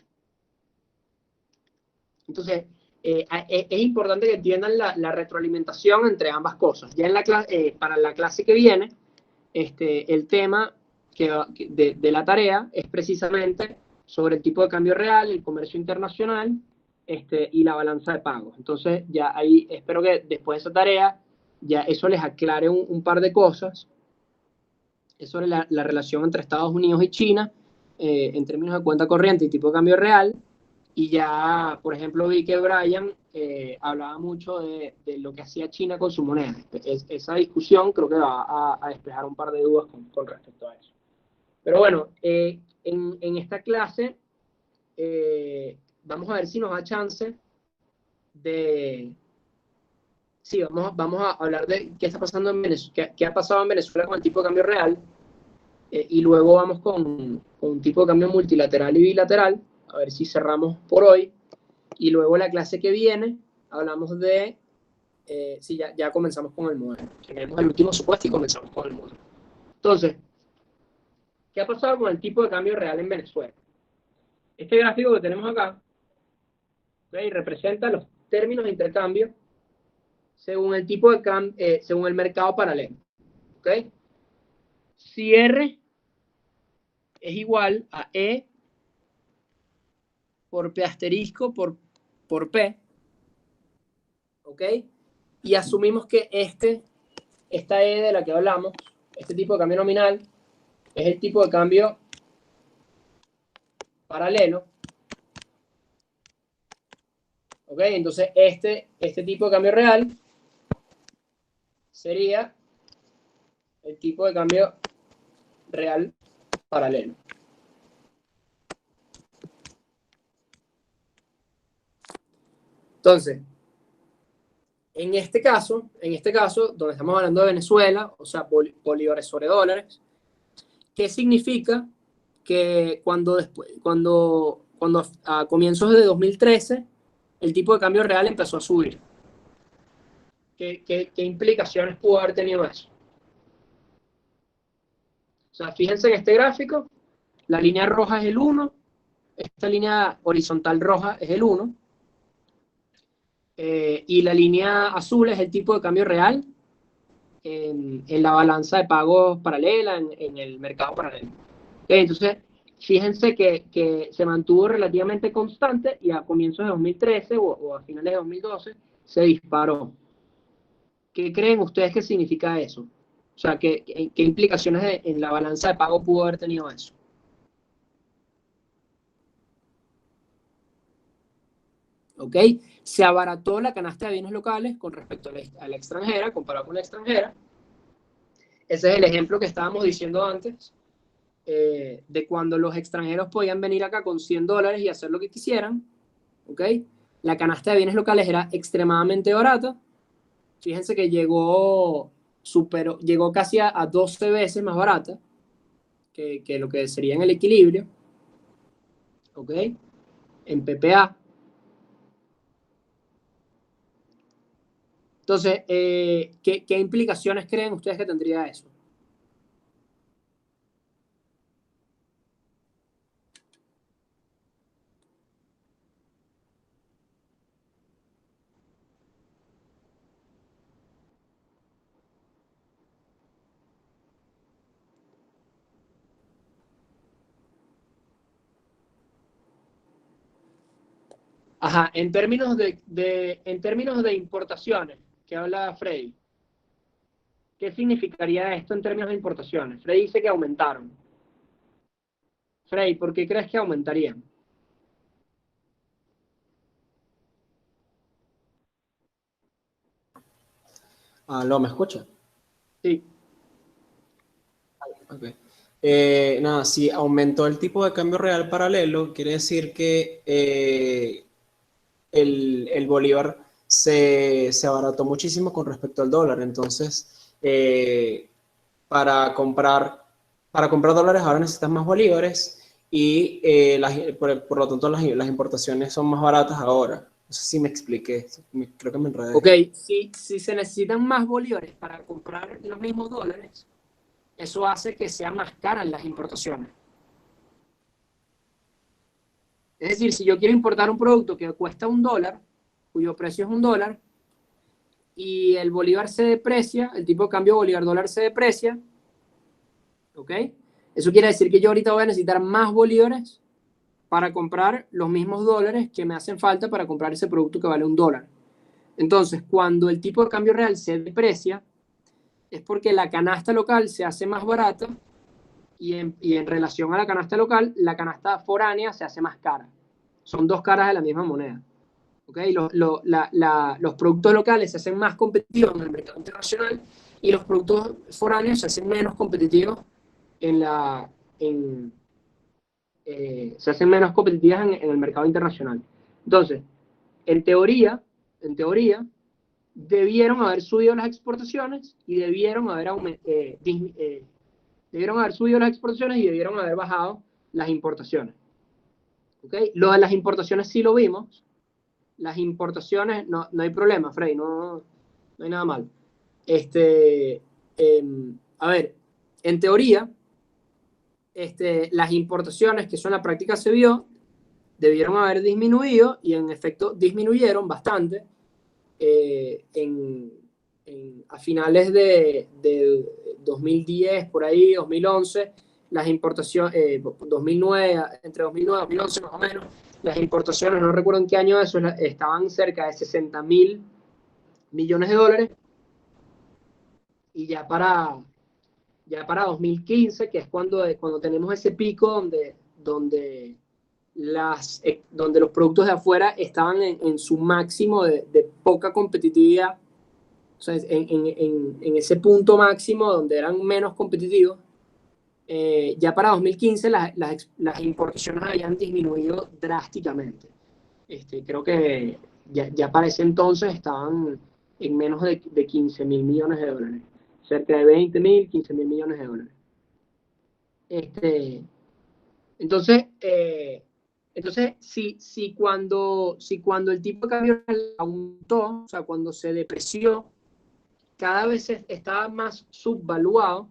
A: Entonces, es importante que entiendan la retroalimentación entre ambas cosas. Ya para la clase que viene, el tema de la tarea es precisamente sobre el tipo de cambio real, el comercio internacional y la balanza de pagos. Entonces, ya ahí espero que después de esa tarea, ya eso les aclare un par de cosas. Es sobre la relación entre Estados Unidos y China en términos de cuenta corriente y tipo de cambio real. Y ya, por ejemplo, vi que Brian hablaba mucho de lo que hacía China con su moneda. Esa discusión creo que va a despejar un par de dudas con respecto a eso. Pero bueno, en esta clase vamos a ver si nos da chance de... Sí, vamos a hablar de qué está pasando en Venezuela, qué ha pasado en Venezuela con el tipo de cambio real, y luego vamos con un tipo de cambio multilateral y bilateral, a ver si cerramos por hoy, y luego la clase que viene hablamos de, sí, ya comenzamos con el modelo, tenemos el último supuesto y comenzamos con el modelo. Entonces, ¿qué ha pasado con el tipo de cambio real en Venezuela? Este gráfico que tenemos acá, ¿okay?, representa los términos de intercambio según el tipo de cambio, según el mercado paralelo. ¿Ok? Si R es igual a E por P asterisco por P, ¿ok? Y asumimos que esta E de la que hablamos, este tipo de cambio nominal, es el tipo de cambio paralelo. ¿Ok? Entonces este tipo de cambio real sería el tipo de cambio real paralelo. Entonces, en este caso, donde estamos hablando de Venezuela, o sea, bolívares sobre dólares, ¿qué significa? Que cuando a comienzos de 2013 el tipo de cambio real empezó a subir. ¿Qué implicaciones pudo haber tenido eso? O sea, fíjense en este gráfico, la línea roja es el 1, esta línea horizontal roja es el 1, y la línea azul es el tipo de cambio real en la balanza de pagos paralela, en el mercado paralelo. Entonces, fíjense que se mantuvo relativamente constante y a comienzos de 2013 o a finales de 2012 se disparó. ¿Qué creen ustedes que significa eso? O sea, ¿qué implicaciones en la balanza de pago pudo haber tenido eso? ¿Ok? Se abarató la canasta de bienes locales con respecto a la extranjera, comparado con la extranjera. Ese es el ejemplo que estábamos diciendo antes, de cuando los extranjeros podían venir acá con $100 y hacer lo que quisieran. ¿Ok? La canasta de bienes locales era extremadamente barata. Fíjense que llegó casi a 12 veces más barata que lo que sería en el equilibrio. ¿Ok? En PPA. Entonces, ¿qué implicaciones creen ustedes que tendría eso? Ajá, en términos de importaciones, que habla Freddy, ¿qué significaría esto en términos de importaciones? Freddy dice que aumentaron. Freddy, ¿por qué crees que aumentarían?
I: ¿Lo me escucha?
A: Sí.
I: Okay. Nada, si aumentó el tipo de cambio real paralelo, quiere decir que el bolívar se abarató muchísimo con respecto al dólar. Entonces, para comprar para comprar dólares ahora necesitas más bolívares y por lo tanto las importaciones son más baratas ahora. No sé si me expliqué, creo que me enredé.
A: Ok, si se necesitan más bolívares para comprar los mismos dólares, eso hace que sean más caras las importaciones. Es decir, si yo quiero importar un producto que cuesta $1, cuyo precio es $1, y el bolívar se deprecia, el tipo de cambio bolívar-dólar se deprecia, ¿ok? Eso quiere decir que yo ahorita voy a necesitar más bolívares para comprar los mismos dólares que me hacen falta para comprar ese producto que vale $1. Entonces, cuando el tipo de cambio real se deprecia, es porque la canasta local se hace más barata y en relación a la canasta local, la canasta foránea se hace más cara. Son dos caras de la misma moneda. ¿Okay? Los productos locales se hacen más competitivos en el mercado internacional y los productos foráneos se hacen menos competitivos se hacen menos competitivas en el mercado internacional. Entonces, en teoría, debieron haber subido las exportaciones y debieron haber subido las exportaciones y debieron haber bajado las importaciones. ¿Okay? Lo de las importaciones sí lo vimos. Las importaciones, no hay problema, Freddy, no hay nada mal. A ver, en teoría, las importaciones, que eso en la práctica se vio, debieron haber disminuido y en efecto disminuyeron bastante a finales de 2010, por ahí, 2011, las importaciones, 2009, entre 2009 y 2011 más o menos, las importaciones, no recuerdo en qué año eso, estaban cerca de $60.000 millones, y ya para 2015, que es cuando tenemos ese pico donde los productos de afuera estaban en su máximo de poca competitividad, o sea, en ese punto máximo donde eran menos competitivos. Ya para 2015 las importaciones habían disminuido drásticamente. Creo que ya para ese entonces estaban en menos de $15.000 millones, cerca de 20.000, 15.000 millones de dólares. Entonces, si cuando el tipo de cambio aumentó, o sea, cuando se depreció, cada vez estaba más subvaluado,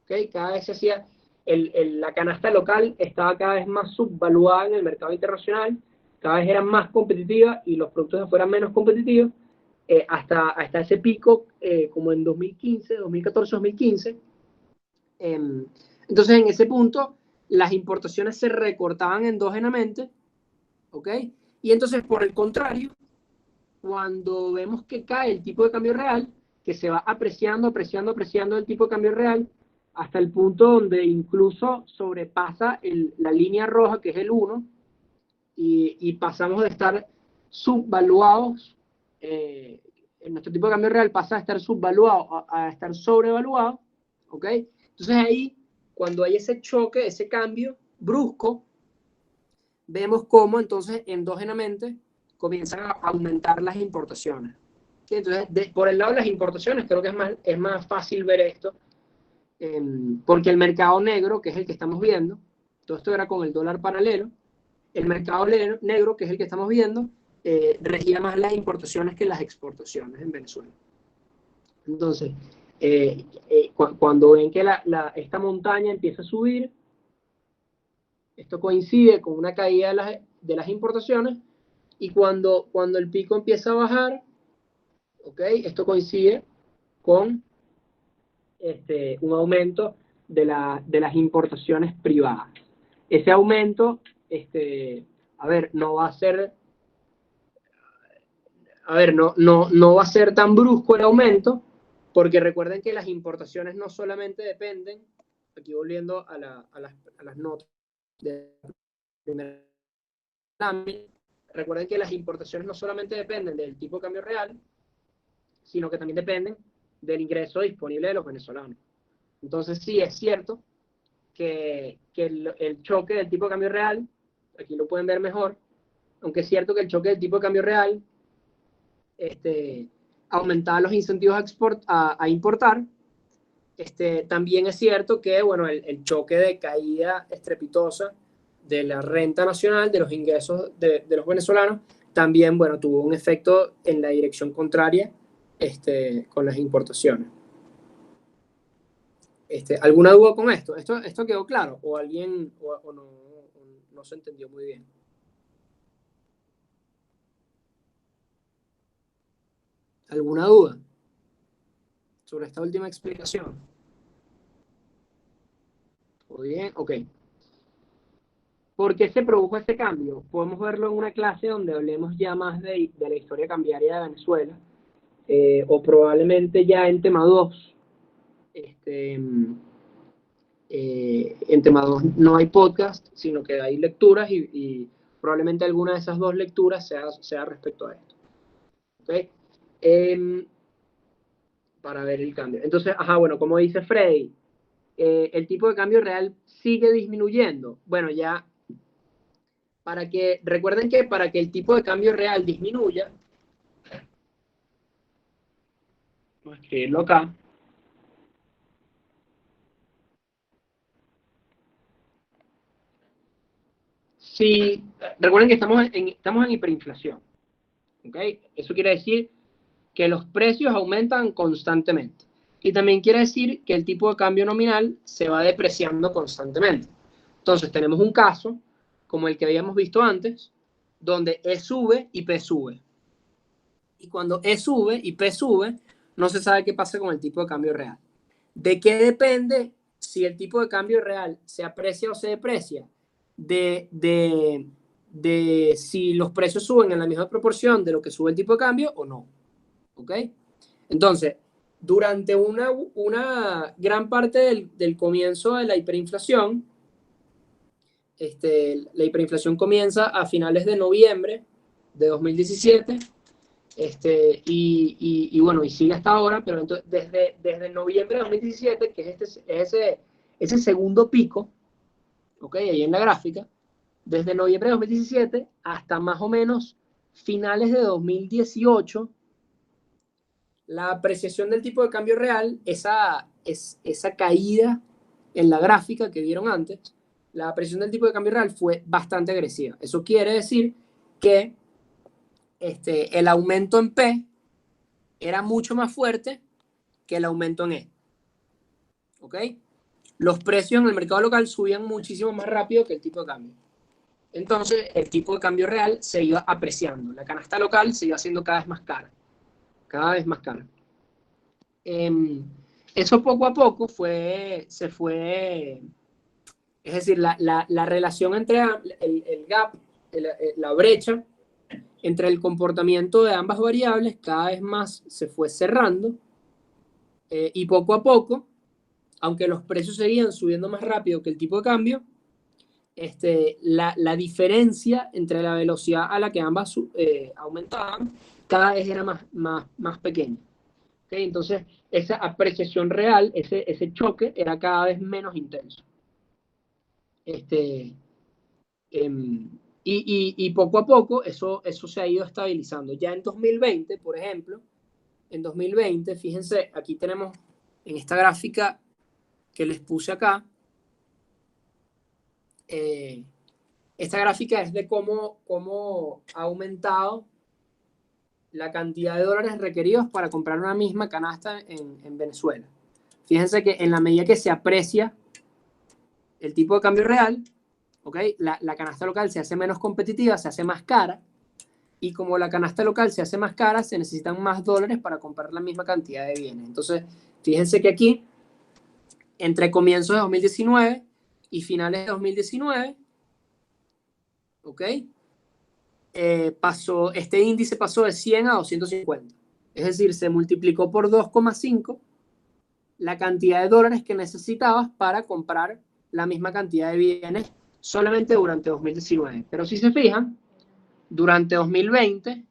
A: ¿okay? Cada vez se hacía, la canasta local estaba cada vez más subvaluada en el mercado internacional, cada vez era más competitiva y los productos de afuera menos competitivos, hasta ese pico, como en 2015, 2014, 2015. Entonces, en ese punto, las importaciones se recortaban endógenamente, ¿ok? Y entonces, por el contrario, cuando vemos que cae el tipo de cambio real, que se va apreciando el tipo de cambio real, hasta el punto donde incluso sobrepasa la línea roja, que es el 1, y pasamos de estar subvaluados, nuestro tipo de cambio real pasa a estar subvaluado a estar sobrevaluado, ¿ok? Entonces ahí, cuando hay ese choque, ese cambio brusco, vemos cómo entonces endógenamente comienzan a aumentar las importaciones. ¿Sí? Entonces, por el lado de las importaciones, creo que es más fácil ver esto, porque el mercado negro, que es el que estamos viendo, todo esto era con el dólar paralelo, el mercado negro, que es el que estamos viendo, regía más las importaciones que las exportaciones en Venezuela. Entonces, cuando ven que esta montaña empieza a subir, esto coincide con una caída de las importaciones, y cuando el pico empieza a bajar, ¿okay? Esto coincide con un aumento de las importaciones privadas. Ese aumento, no va a ser tan brusco el aumento, porque recuerden que las importaciones no solamente dependen, aquí volviendo a las notas de primera lámina, recuerden que las importaciones no solamente dependen del tipo de cambio real, sino que también dependen del ingreso disponible de los venezolanos. Entonces sí es cierto que el choque del tipo de cambio real, aquí lo pueden ver mejor, aunque es cierto que el choque del tipo de cambio real aumentaba los incentivos a importar, también es cierto que, bueno, el choque de caída estrepitosa de la renta nacional, de los ingresos de los venezolanos, también, bueno, tuvo un efecto en la dirección contraria con las importaciones. ¿Alguna duda con esto? ¿Esto quedó claro? ¿O alguien o no se entendió muy bien? ¿Alguna duda sobre esta última explicación? ¿Todo bien? Ok. ¿Por qué se produjo este cambio? Podemos verlo en una clase donde hablemos ya más de la historia cambiaria de Venezuela, o probablemente ya en tema 2. En tema 2 no hay podcast, sino que hay lecturas y probablemente alguna de esas dos lecturas sea respecto a esto. ¿Okay? Para ver el cambio. Entonces, bueno, como dice Freddy, el tipo de cambio real sigue disminuyendo. Bueno, ya, recuerden que para que el tipo de cambio real disminuya, vamos a escribirlo acá, recuerden que estamos en hiperinflación, ¿ok? Eso quiere decir que los precios aumentan constantemente. Y también quiere decir que el tipo de cambio nominal se va depreciando constantemente. Entonces tenemos un caso, como el que habíamos visto antes, donde E sube y P sube. Y cuando E sube y P sube, no se sabe qué pasa con el tipo de cambio real. ¿De qué depende si el tipo de cambio real se aprecia o se deprecia? De si los precios suben en la misma proporción de lo que sube el tipo de cambio o no. ¿Ok? Entonces, durante una gran parte del comienzo de la hiperinflación, la hiperinflación comienza a finales de noviembre de 2017, y bueno, y sigue hasta ahora, pero entonces, desde noviembre de 2017, que es ese segundo pico, ¿ok? Ahí en la gráfica, desde noviembre de 2017 hasta más o menos finales de 2018, la apreciación del tipo de cambio real, esa caída en la gráfica que vieron antes, la apreciación del tipo de cambio real fue bastante agresiva. Eso quiere decir que el aumento en P era mucho más fuerte que el aumento en E. ¿Ok? Los precios en el mercado local subían muchísimo más rápido que el tipo de cambio. Entonces, el tipo de cambio real se iba apreciando. La canasta local se iba haciendo cada vez más cara. Cada vez más cara. Eso poco a poco se fue, es decir, la relación entre el gap, la brecha entre el comportamiento de ambas variables cada vez más se fue cerrando, y poco a poco, aunque los precios seguían subiendo más rápido que el tipo de cambio, la diferencia entre la velocidad a la que ambas aumentaban cada vez era más pequeña. ¿Okay? Entonces, esa apreciación real, ese choque, era cada vez menos intenso. Y poco a poco eso se ha ido estabilizando. Ya en 2020, por ejemplo, en 2020, fíjense, aquí tenemos en esta gráfica que les puse acá, esta gráfica es de cómo ha aumentado la cantidad de dólares requeridos para comprar una misma canasta en Venezuela. Fíjense que en la medida que se aprecia el tipo de cambio real, ¿okay? La canasta local se hace menos competitiva, se hace más cara, y como la canasta local se hace más cara, se necesitan más dólares para comprar la misma cantidad de bienes. Entonces, fíjense que aquí, entre comienzos de 2019 y finales de 2019, ¿ok? Este índice pasó de 100 a 250. Es decir, se multiplicó por 2,5 la cantidad de dólares que necesitabas para comprar la misma cantidad de bienes solamente durante 2019. Pero si se fijan, durante 2020,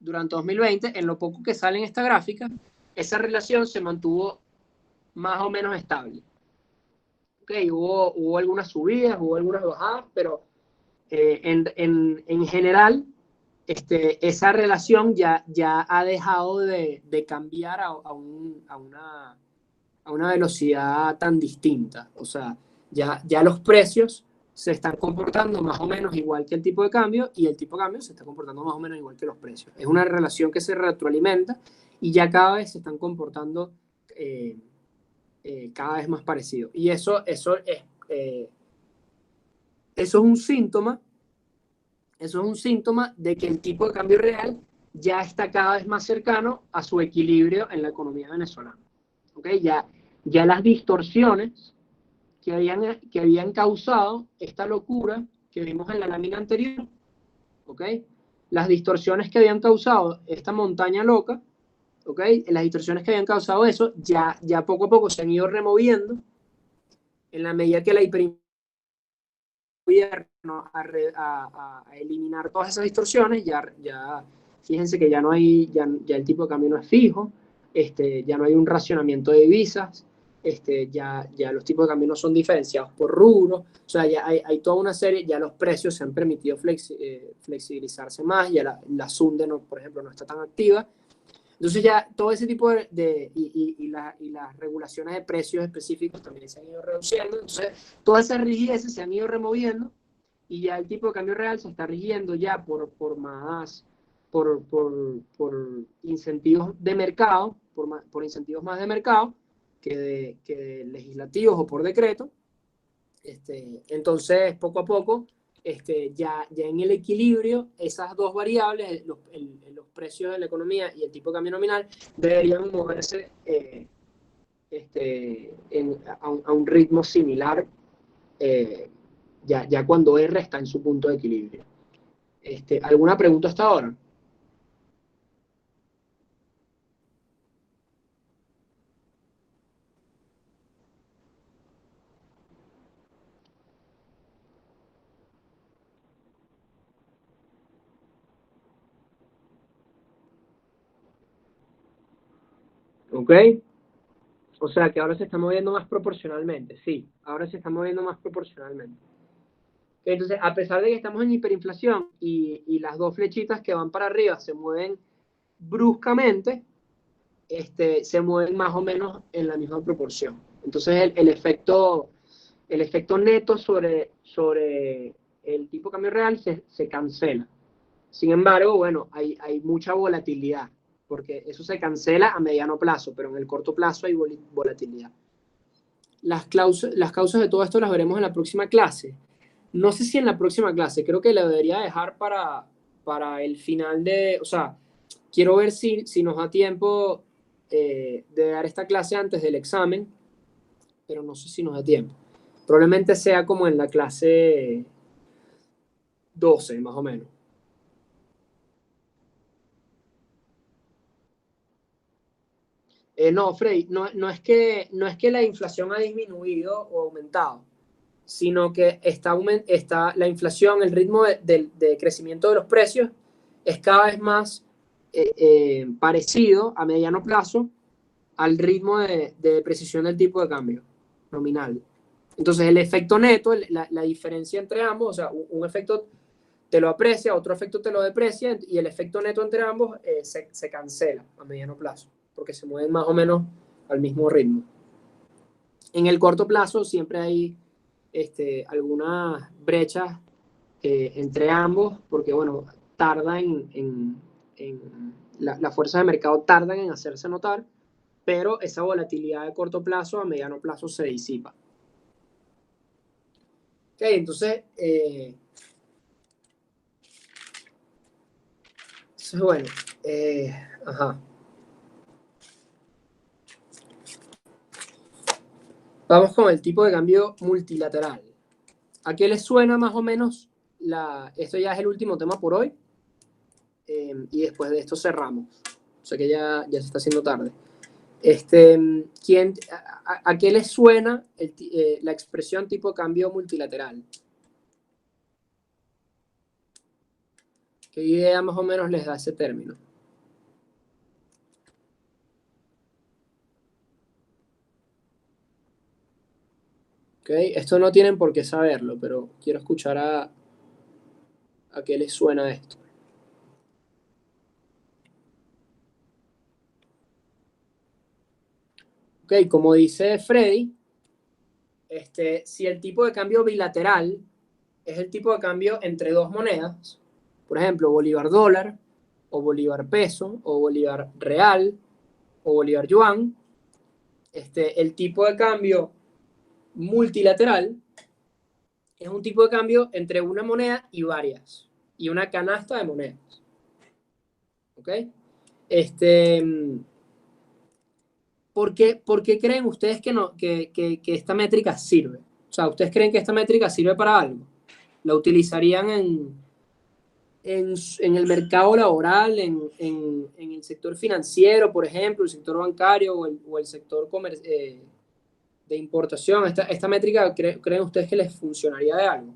A: en lo poco que sale en esta gráfica, esa relación se mantuvo más o menos estable. Okay, hubo algunas subidas, hubo algunas bajadas, pero en general, esa relación ya ha dejado de cambiar a a una velocidad tan distinta. O sea, ya los precios se están comportando más o menos igual que el tipo de cambio y el tipo de cambio se está comportando más o menos igual que los precios. Es una relación que se retroalimenta y ya cada vez se están comportando cada vez más parecido. Y eso es un síntoma, de que el tipo de cambio real ya está cada vez más cercano a su equilibrio en la economía venezolana. ¿Okay? Ya las distorsiones que habían causado esta locura que vimos en la lámina anterior, ¿okay? Las distorsiones que habían causado esta montaña loca, ¿okay? Las distorsiones que habían causado eso, ya poco a poco se han ido removiendo en la medida que la gobierno a eliminar todas esas distorsiones, ya fíjense que ya no hay, ya el tipo de cambio no es fijo, ya no hay un racionamiento de divisas, ya los tipos de cambio no son diferenciados por rubro, o sea, ya hay toda una serie, ya los precios se han permitido flexibilizarse más, ya la SUNDE, no, por ejemplo, no está tan activa. Entonces ya todo ese tipo y las regulaciones de precios específicos también se han ido reduciendo. Entonces todas esas rigideces se han ido removiendo y ya el tipo de cambio real se está rigiendo ya por incentivos de mercado, por incentivos más de mercado que de legislativos o por decreto. Entonces poco a poco ya en el equilibrio, esas dos variables, los precios de la economía y el tipo de cambio nominal, deberían moverse a un ritmo similar ya cuando R está en su punto de equilibrio. ¿Alguna pregunta hasta ahora? ¿Ok? O sea que ahora se está moviendo más proporcionalmente. Sí, ahora se está moviendo más proporcionalmente. Entonces, a pesar de que estamos en hiperinflación y las dos flechitas que van para arriba se mueven bruscamente, se mueven más o menos en la misma proporción. Entonces, el efecto neto sobre el tipo de cambio real se cancela. Sin embargo, bueno, hay mucha volatilidad, porque eso se cancela a mediano plazo, pero en el corto plazo hay volatilidad. Las causas de todo esto las veremos en la próxima clase. No sé si en la próxima clase, creo que la debería dejar para el final o sea, quiero ver si nos da tiempo de dar esta clase antes del examen, pero no sé si nos da tiempo. Probablemente sea como en la clase 12, más o menos. No, Frey, no es que la inflación ha disminuido o aumentado, sino que está la inflación, el ritmo de crecimiento de los precios es cada vez más parecido a mediano plazo al ritmo de depreciación del tipo de cambio nominal. Entonces el efecto neto, la diferencia entre ambos, o sea, un efecto te lo aprecia, otro efecto te lo deprecia y el efecto neto entre ambos se cancela a mediano plazo, porque se mueven más o menos al mismo ritmo. En el corto plazo siempre hay algunas brechas entre ambos, porque bueno, tarda la fuerza de mercado tardan en hacerse notar, pero esa volatilidad de corto plazo a mediano plazo se disipa. Ok, entonces, bueno, ajá. Vamos con el tipo de cambio multilateral. ¿A qué les suena más o menos? Esto ya es el último tema por hoy. Y después de esto cerramos. O sea que ya se está haciendo tarde. ¿A qué les suena la expresión tipo de cambio multilateral? ¿Qué idea más o menos les da ese término? ¿Okay? Esto no tienen por qué saberlo, pero quiero escuchar a qué les suena esto. Ok, como dice Freddy, si el tipo de cambio bilateral es el tipo de cambio entre dos monedas, por ejemplo, bolívar dólar, o bolívar peso, o bolívar real, o bolívar yuan, el tipo de cambio multilateral es un tipo de cambio entre una moneda y varias, y una canasta de monedas. ¿Ok? ¿Por qué creen ustedes que esta métrica sirve? O sea, ¿ustedes creen que esta métrica sirve para algo? ¿La utilizarían en el mercado laboral, en el sector financiero, por ejemplo, el sector bancario o el sector de importación? ¿Esta métrica creen ustedes que les funcionaría de algo?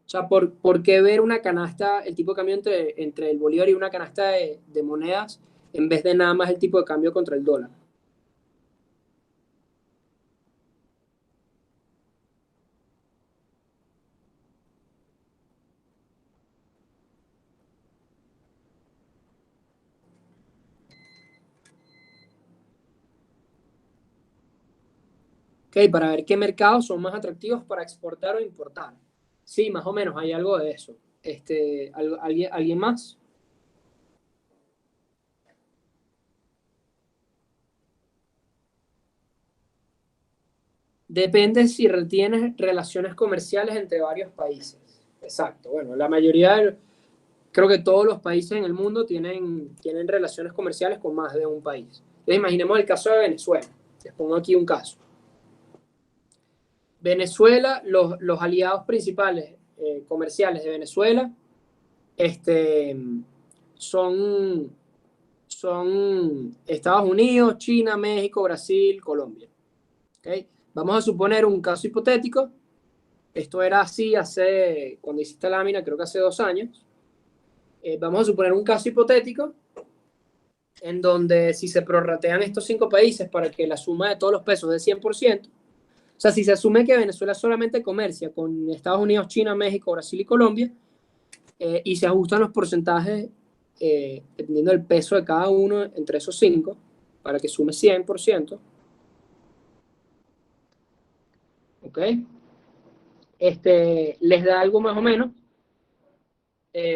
A: O sea, ¿por qué ver una canasta, el tipo de cambio entre el bolívar y una canasta de monedas, en vez de nada más el tipo de cambio contra el dólar? Ok, para ver qué mercados son más atractivos para exportar o importar. Sí, más o menos, hay algo de eso. ¿Alguien más? Depende si retienes relaciones comerciales entre varios países. Exacto. Bueno, la mayoría, creo que todos los países en el mundo tienen relaciones comerciales con más de un país. Entonces, imaginemos el caso de Venezuela. Les pongo aquí un caso. Venezuela, los aliados principales comerciales de Venezuela son Estados Unidos, China, México, Brasil, Colombia. ¿Okay? Vamos a suponer un caso hipotético. Esto era así cuando hiciste la lámina, creo que hace 2 años. Vamos a suponer un caso hipotético en donde si se prorratean estos 5 países para que la suma de todos los pesos es 100%, o sea, si se asume que Venezuela solamente comercia con Estados Unidos, China, México, Brasil y Colombia, y se ajustan los porcentajes dependiendo del peso de cada uno entre esos 5 para que sume 100%. ¿Ok? Les da algo más o menos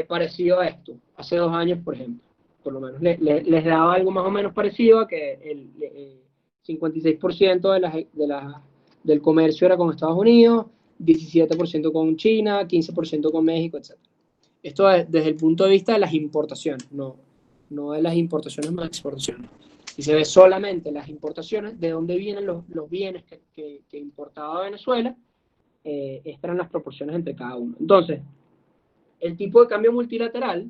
A: parecido a esto, hace 2 años, por ejemplo. Por lo menos les daba algo más o menos parecido a que el 56% del comercio era con Estados Unidos, 17% con China, 15% con México, etc. Esto es desde el punto de vista de las importaciones, no de las importaciones más exportaciones. Si se ve solamente las importaciones, de dónde vienen los bienes que importaba Venezuela, estas eran las proporciones entre cada uno. Entonces, el tipo de cambio multilateral,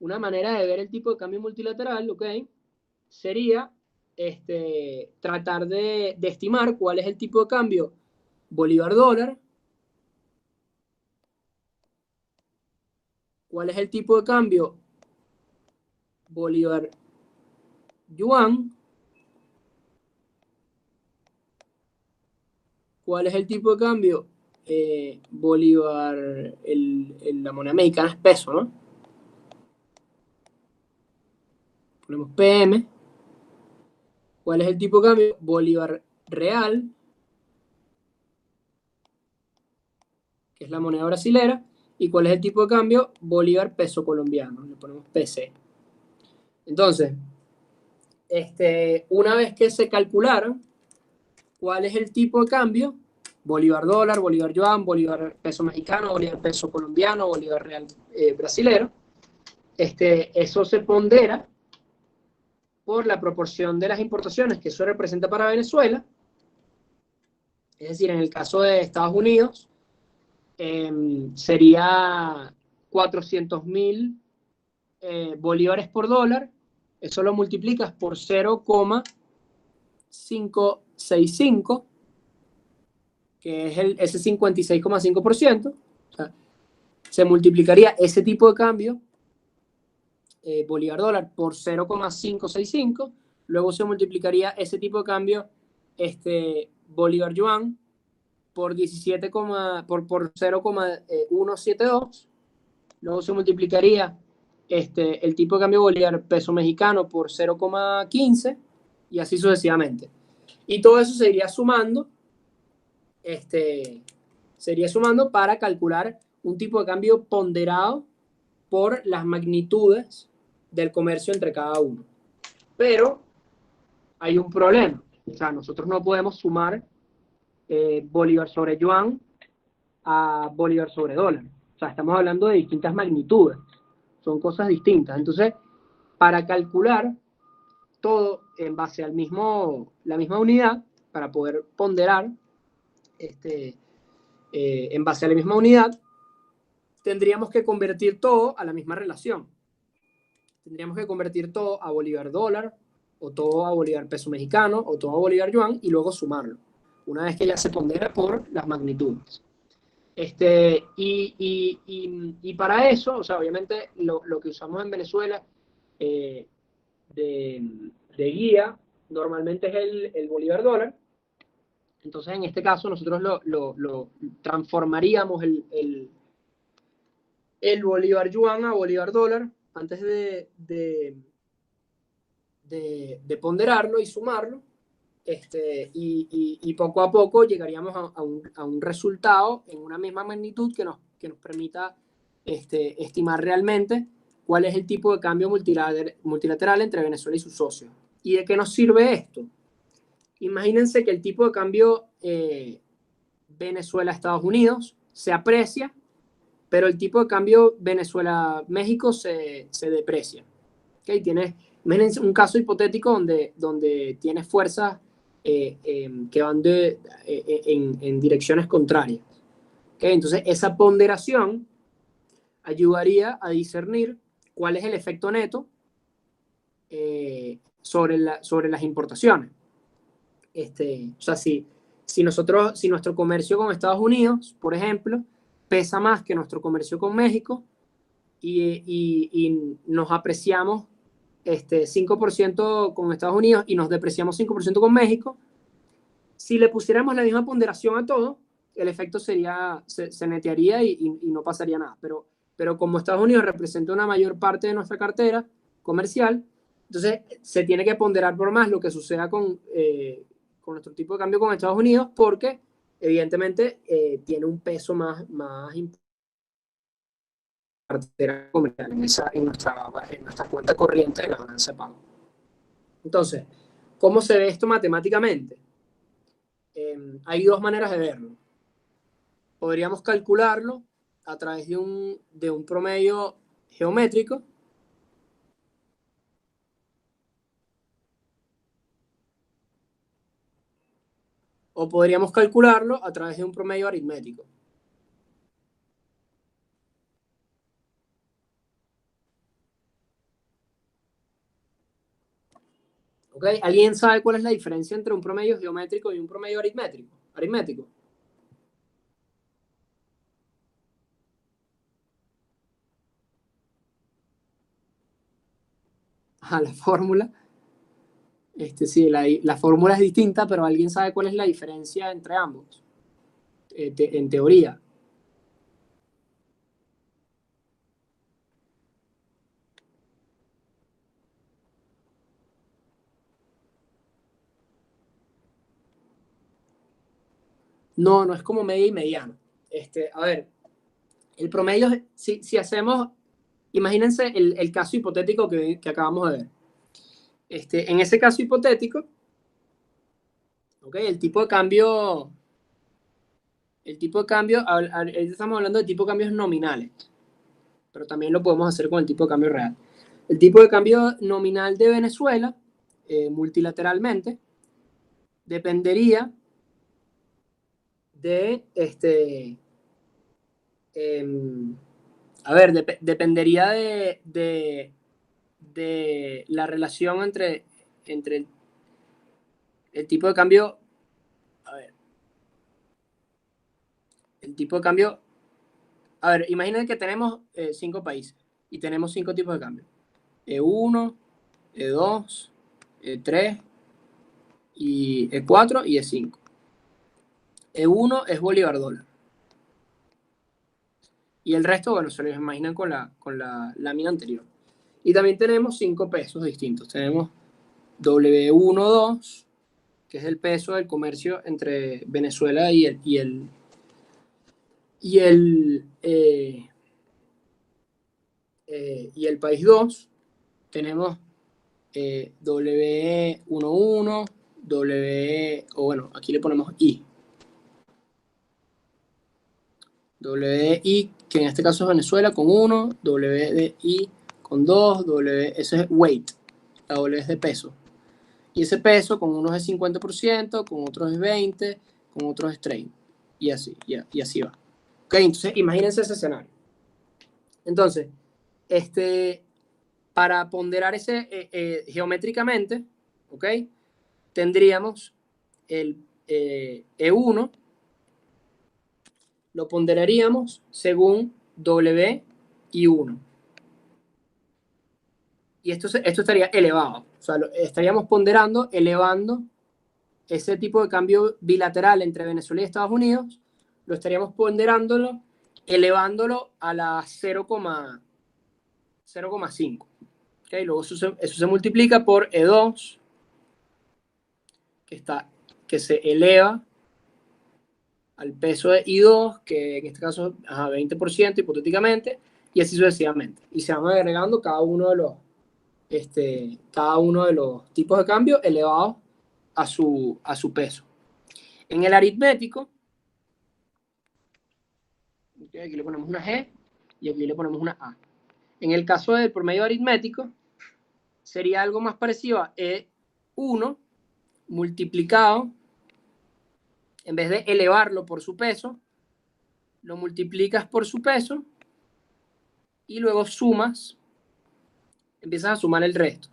A: una manera de ver el tipo de cambio multilateral, ¿ok? Sería tratar de estimar cuál es el tipo de cambio bolívar-dólar, cuál es el tipo de cambio bolívar-yuan, cuál es el tipo de cambio bolívar, la moneda mexicana es peso, ¿no? Ponemos PM. ¿Cuál es el tipo de cambio bolívar real, que es la moneda brasilera? ¿Y cuál es el tipo de cambio bolívar peso colombiano? Le ponemos PC. Entonces, una vez que se calcularon cuál es el tipo de cambio, bolívar dólar, bolívar yuan, bolívar peso mexicano, bolívar peso colombiano, bolívar real brasilero, eso se pondera por la proporción de las importaciones que eso representa para Venezuela. Es decir, en el caso de Estados Unidos, sería 400.000 bolívares por dólar. Eso lo multiplicas por 0,565, que es ese 56,5%. O sea, se multiplicaría ese tipo de cambio, bolívar dólar, por 0,565. Luego se multiplicaría ese tipo de cambio, bolívar yuan, por 0,172. Luego se multiplicaría el tipo de cambio bolívar peso mexicano por 0,15. y así sucesivamente. Y todo eso sería sumando para calcular un tipo de cambio ponderado por las magnitudes del comercio entre cada uno. Pero hay un problema. O sea, nosotros no podemos sumar bolívar sobre yuan a bolívar sobre dólar. O sea, estamos hablando de distintas magnitudes. Son cosas distintas. Entonces, para calcular todo en base a la misma unidad, para poder ponderar en base a la misma unidad, tendríamos que convertir todo a la misma relación. Tendríamos que convertir todo a bolívar dólar, o todo a bolívar peso mexicano, o todo a bolívar yuan, y luego sumarlo, una vez que ya se pondera por las magnitudes. Y para eso, o sea, obviamente lo que usamos en Venezuela de guía normalmente es el bolívar dólar. Entonces, en este caso, nosotros lo transformaríamos el bolívar yuan a bolívar dólar antes de ponderarlo y sumarlo. Y poco a poco llegaríamos a un resultado en una misma magnitud que nos permita estimar realmente cuál es el tipo de cambio multilateral entre Venezuela y sus socios. ¿Y de qué nos sirve esto? Imagínense que el tipo de cambio Venezuela-Estados Unidos se aprecia, pero el tipo de cambio Venezuela-México se deprecia. ¿Okay? Imagínense un caso hipotético donde tienes fuerzas que van en direcciones contrarias. ¿Okay? Entonces, esa ponderación ayudaría a discernir cuál es el efecto neto sobre las importaciones. O sea, si nuestro comercio con Estados Unidos, por ejemplo, pesa más que nuestro comercio con México y nos apreciamos 5% con Estados Unidos y nos depreciamos 5% con México, si le pusiéramos la misma ponderación a todo, el efecto se netearía y no pasaría nada. Pero como Estados Unidos representa una mayor parte de nuestra cartera comercial, entonces se tiene que ponderar por más lo que suceda con nuestro tipo de cambio con Estados Unidos, porque evidentemente tiene un peso más importante cartera comercial en nuestra cuenta corriente de la balanza de pago. Entonces, ¿cómo se ve esto matemáticamente? Hay dos maneras de verlo. Podríamos calcularlo a través de un promedio geométrico. O podríamos calcularlo a través de un promedio aritmético. ¿Okay? ¿Alguien sabe cuál es la diferencia entre un promedio geométrico y un promedio aritmético? La fórmula. Sí, la fórmula es distinta, pero ¿alguien sabe cuál es la diferencia entre ambos? En teoría. No es como media y mediano. A ver, el promedio, si hacemos, imagínense el caso hipotético que acabamos de ver. En ese caso hipotético, ¿okay? El tipo de cambio, estamos hablando de tipo de cambios nominales, pero también lo podemos hacer con el tipo de cambio real. El tipo de cambio nominal de Venezuela, multilateralmente, dependería de dependería de la relación entre el tipo de cambio. A ver, el tipo de cambio. A ver, imaginen que tenemos 5 países y tenemos 5 tipos de cambio: E1, E2, E3, y E4 y E5. E1 es bolívar dólar. Y el resto, bueno, se lo imaginan con la lámina anterior. Y también tenemos 5 pesos distintos. Tenemos W12, que es el peso del comercio entre Venezuela y el país 2. Tenemos W11, o bueno, aquí le ponemos I. WI, que en este caso es Venezuela, con 1, WDI con 2, eso es weight, la W es de peso. Y ese peso con unos es 50%, con otros es 20%, con otros es 30%, y así va. Ok, entonces imagínense ese escenario. Entonces, para ponderar ese geométricamente, ok, tendríamos el E1, lo ponderaríamos según W y 1. Y esto estaría elevado. O sea, estaríamos ponderando, elevando ese tipo de cambio bilateral entre Venezuela y Estados Unidos, lo estaríamos ponderándolo, elevándolo a la 0,5. ¿Okay? Luego eso se multiplica por E2, que se eleva al peso de I2, que en este caso es 20% hipotéticamente, y así sucesivamente. Y se van agregando cada uno de los tipos de cambio elevados a su peso. En el aritmético, aquí le ponemos una G y aquí le ponemos una A. En el caso del promedio aritmético, sería algo más parecido a E1 multiplicado, en vez de elevarlo por su peso, lo multiplicas por su peso y luego sumas, empiezas a sumar el resto.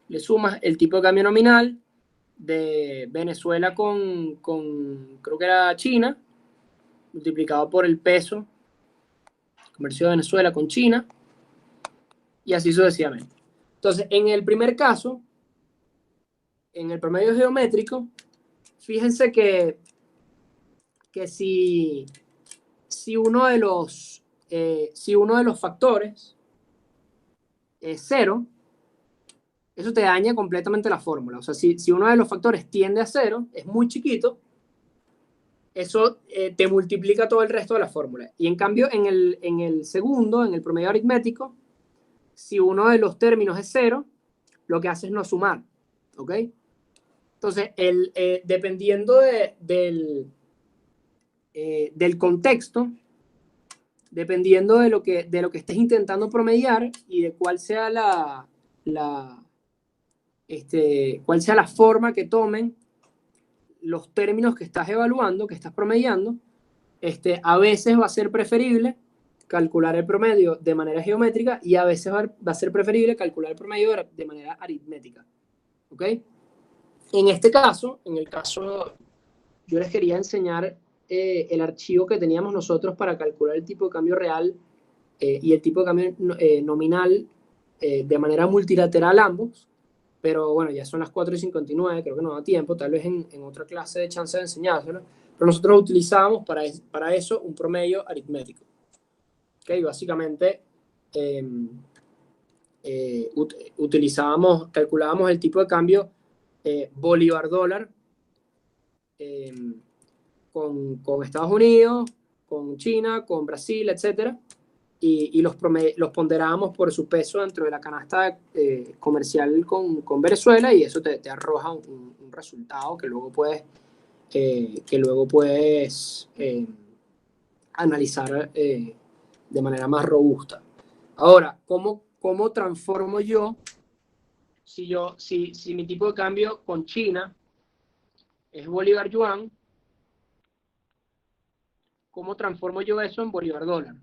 A: Le sumas el tipo de cambio nominal de Venezuela con creo que era China, multiplicado por el peso, comercio de Venezuela con China, y así sucesivamente. Entonces, en el primer caso, en el promedio geométrico, fíjense que si uno de los factores es 0, eso te daña completamente la fórmula. O sea, si uno de los factores tiende a 0, es muy chiquito, eso te multiplica todo el resto de la fórmula. Y en cambio, en el segundo, en el promedio aritmético, si uno de los términos es 0, lo que hace es no sumar. ¿Ok? Entonces, dependiendo del contexto, dependiendo de lo que estés intentando promediar y de cuál sea cuál sea la forma que tomen los términos que estás evaluando, que estás promediando, a veces va a ser preferible calcular el promedio de manera geométrica y a veces va a ser preferible calcular el promedio de manera aritmética. ¿Ok? En este caso, yo les quería enseñar el archivo que teníamos nosotros para calcular el tipo de cambio real y el tipo de cambio nominal de manera multilateral ambos, pero bueno, ya son las 4:59, creo que no da tiempo, tal vez en otra clase de chance de enseñárselo, pero nosotros utilizábamos para eso un promedio aritmético. ¿Okay? Básicamente calculábamos el tipo de cambio bolívar-dólar con Estados Unidos, con China, con Brasil, etc. Y los ponderábamos por su peso dentro de la canasta comercial con Venezuela, y eso te arroja un resultado que luego puedes analizar de manera más robusta. Ahora, ¿cómo transformo yo? Si mi tipo de cambio con China es bolívar-yuan, ¿cómo transformo yo eso en bolívar-dólar?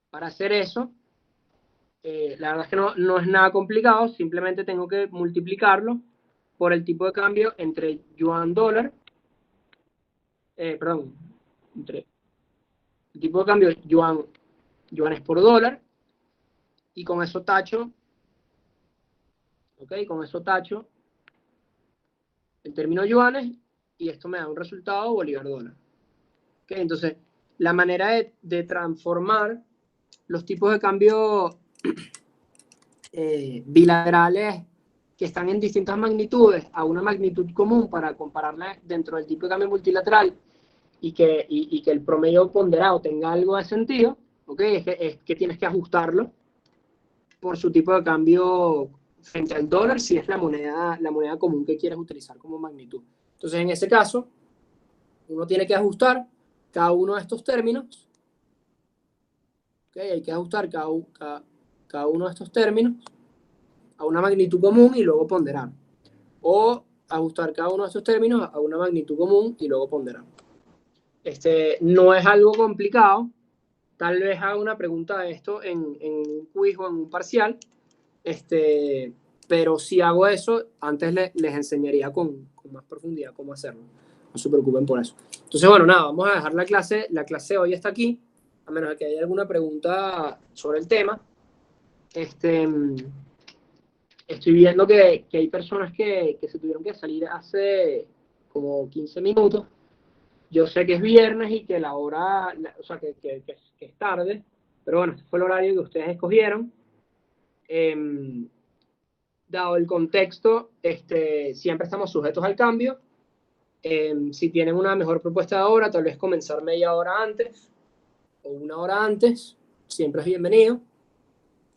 A: Para hacer eso, la verdad es que no es nada complicado, simplemente tengo que multiplicarlo por el tipo de cambio entre yuan-dólar, entre el tipo de cambio yuanes por dólar, y con eso tacho, ¿ok? Con eso tacho el término yuanes, y esto me da un resultado bolívar-dólar. ¿Ok? Entonces, la manera de transformar los tipos de cambio bilaterales que están en distintas magnitudes a una magnitud común para compararla dentro del tipo de cambio multilateral y que el promedio ponderado tenga algo de sentido, ¿ok? Es que tienes que ajustarlo por su tipo de cambio frente al dólar si es la moneda común que quieres utilizar como magnitud. Entonces, en ese caso, uno tiene que ajustar cada uno de estos términos. ¿Okay? Hay que ajustar cada uno de estos términos a una magnitud común y luego ponderar. O ajustar cada uno de estos términos a una magnitud común y luego ponderar. No es algo complicado. Tal vez haga una pregunta de esto en un quiz o en un parcial. Pero si hago eso, antes les enseñaría con más profundidad cómo hacerlo. No se preocupen por eso. Entonces, bueno, nada, vamos a dejar la clase. La clase hoy está aquí, a menos de que haya alguna pregunta sobre el tema. Estoy viendo que hay personas que se tuvieron que salir hace como 15 minutos. Yo sé que es viernes y que la hora, o sea, que es tarde, pero bueno, este fue el horario que ustedes escogieron. Dado el contexto, siempre estamos sujetos al cambio. Si tienen una mejor propuesta de hora, tal vez comenzar media hora antes o una hora antes, siempre es bienvenido.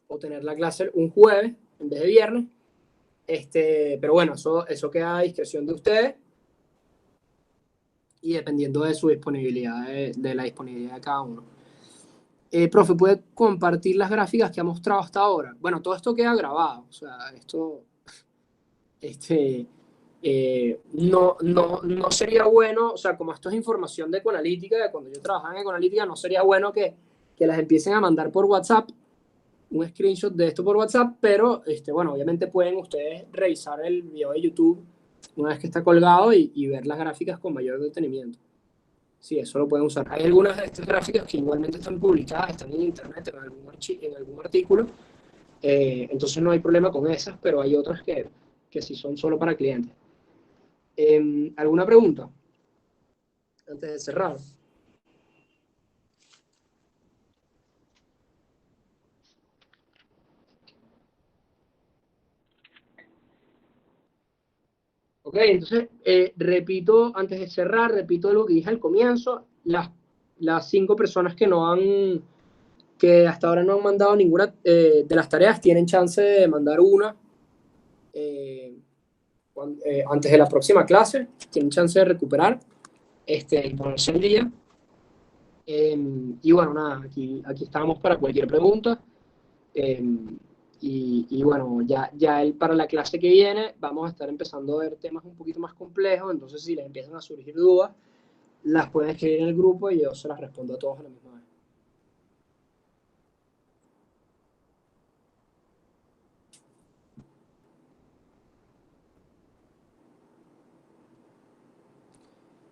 A: O tener la clase un jueves en vez de viernes. Pero bueno, eso queda a discreción de ustedes y dependiendo de su disponibilidad, de la disponibilidad de cada uno. Profe, ¿puede compartir las gráficas que ha mostrado hasta ahora? Bueno, todo esto queda grabado, o sea, esto no sería bueno, o sea, como esto es información de Ecoanalítica, de cuando yo trabajaba en Ecoanalítica, no sería bueno que las empiecen a mandar por WhatsApp, un screenshot de esto por WhatsApp, pero bueno, obviamente pueden ustedes revisar el video de YouTube una vez que está colgado y ver las gráficas con mayor detenimiento. Sí, eso lo pueden usar. Hay algunas de estas gráficas que igualmente están publicadas, están en internet, en algún artículo, entonces no hay problema con esas, pero hay otras que sí son solo para clientes. ¿Alguna pregunta? Antes de cerrar. Ok, entonces, repito, antes de cerrar, repito lo que dije al comienzo, las 5 personas que hasta ahora no han mandado ninguna de las tareas, tienen chance de mandar una antes de la próxima clase, tienen chance de recuperar y ponerse al día. Y bueno, nada, aquí estamos para cualquier pregunta. Y bueno, para la clase que viene vamos a estar empezando a ver temas un poquito más complejos, entonces si les empiezan a surgir dudas, las pueden escribir en el grupo y yo se las respondo a todos a la misma vez.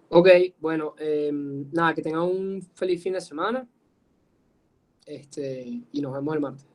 A: Ok, bueno, nada, que tengan un feliz fin de semana y nos vemos el martes.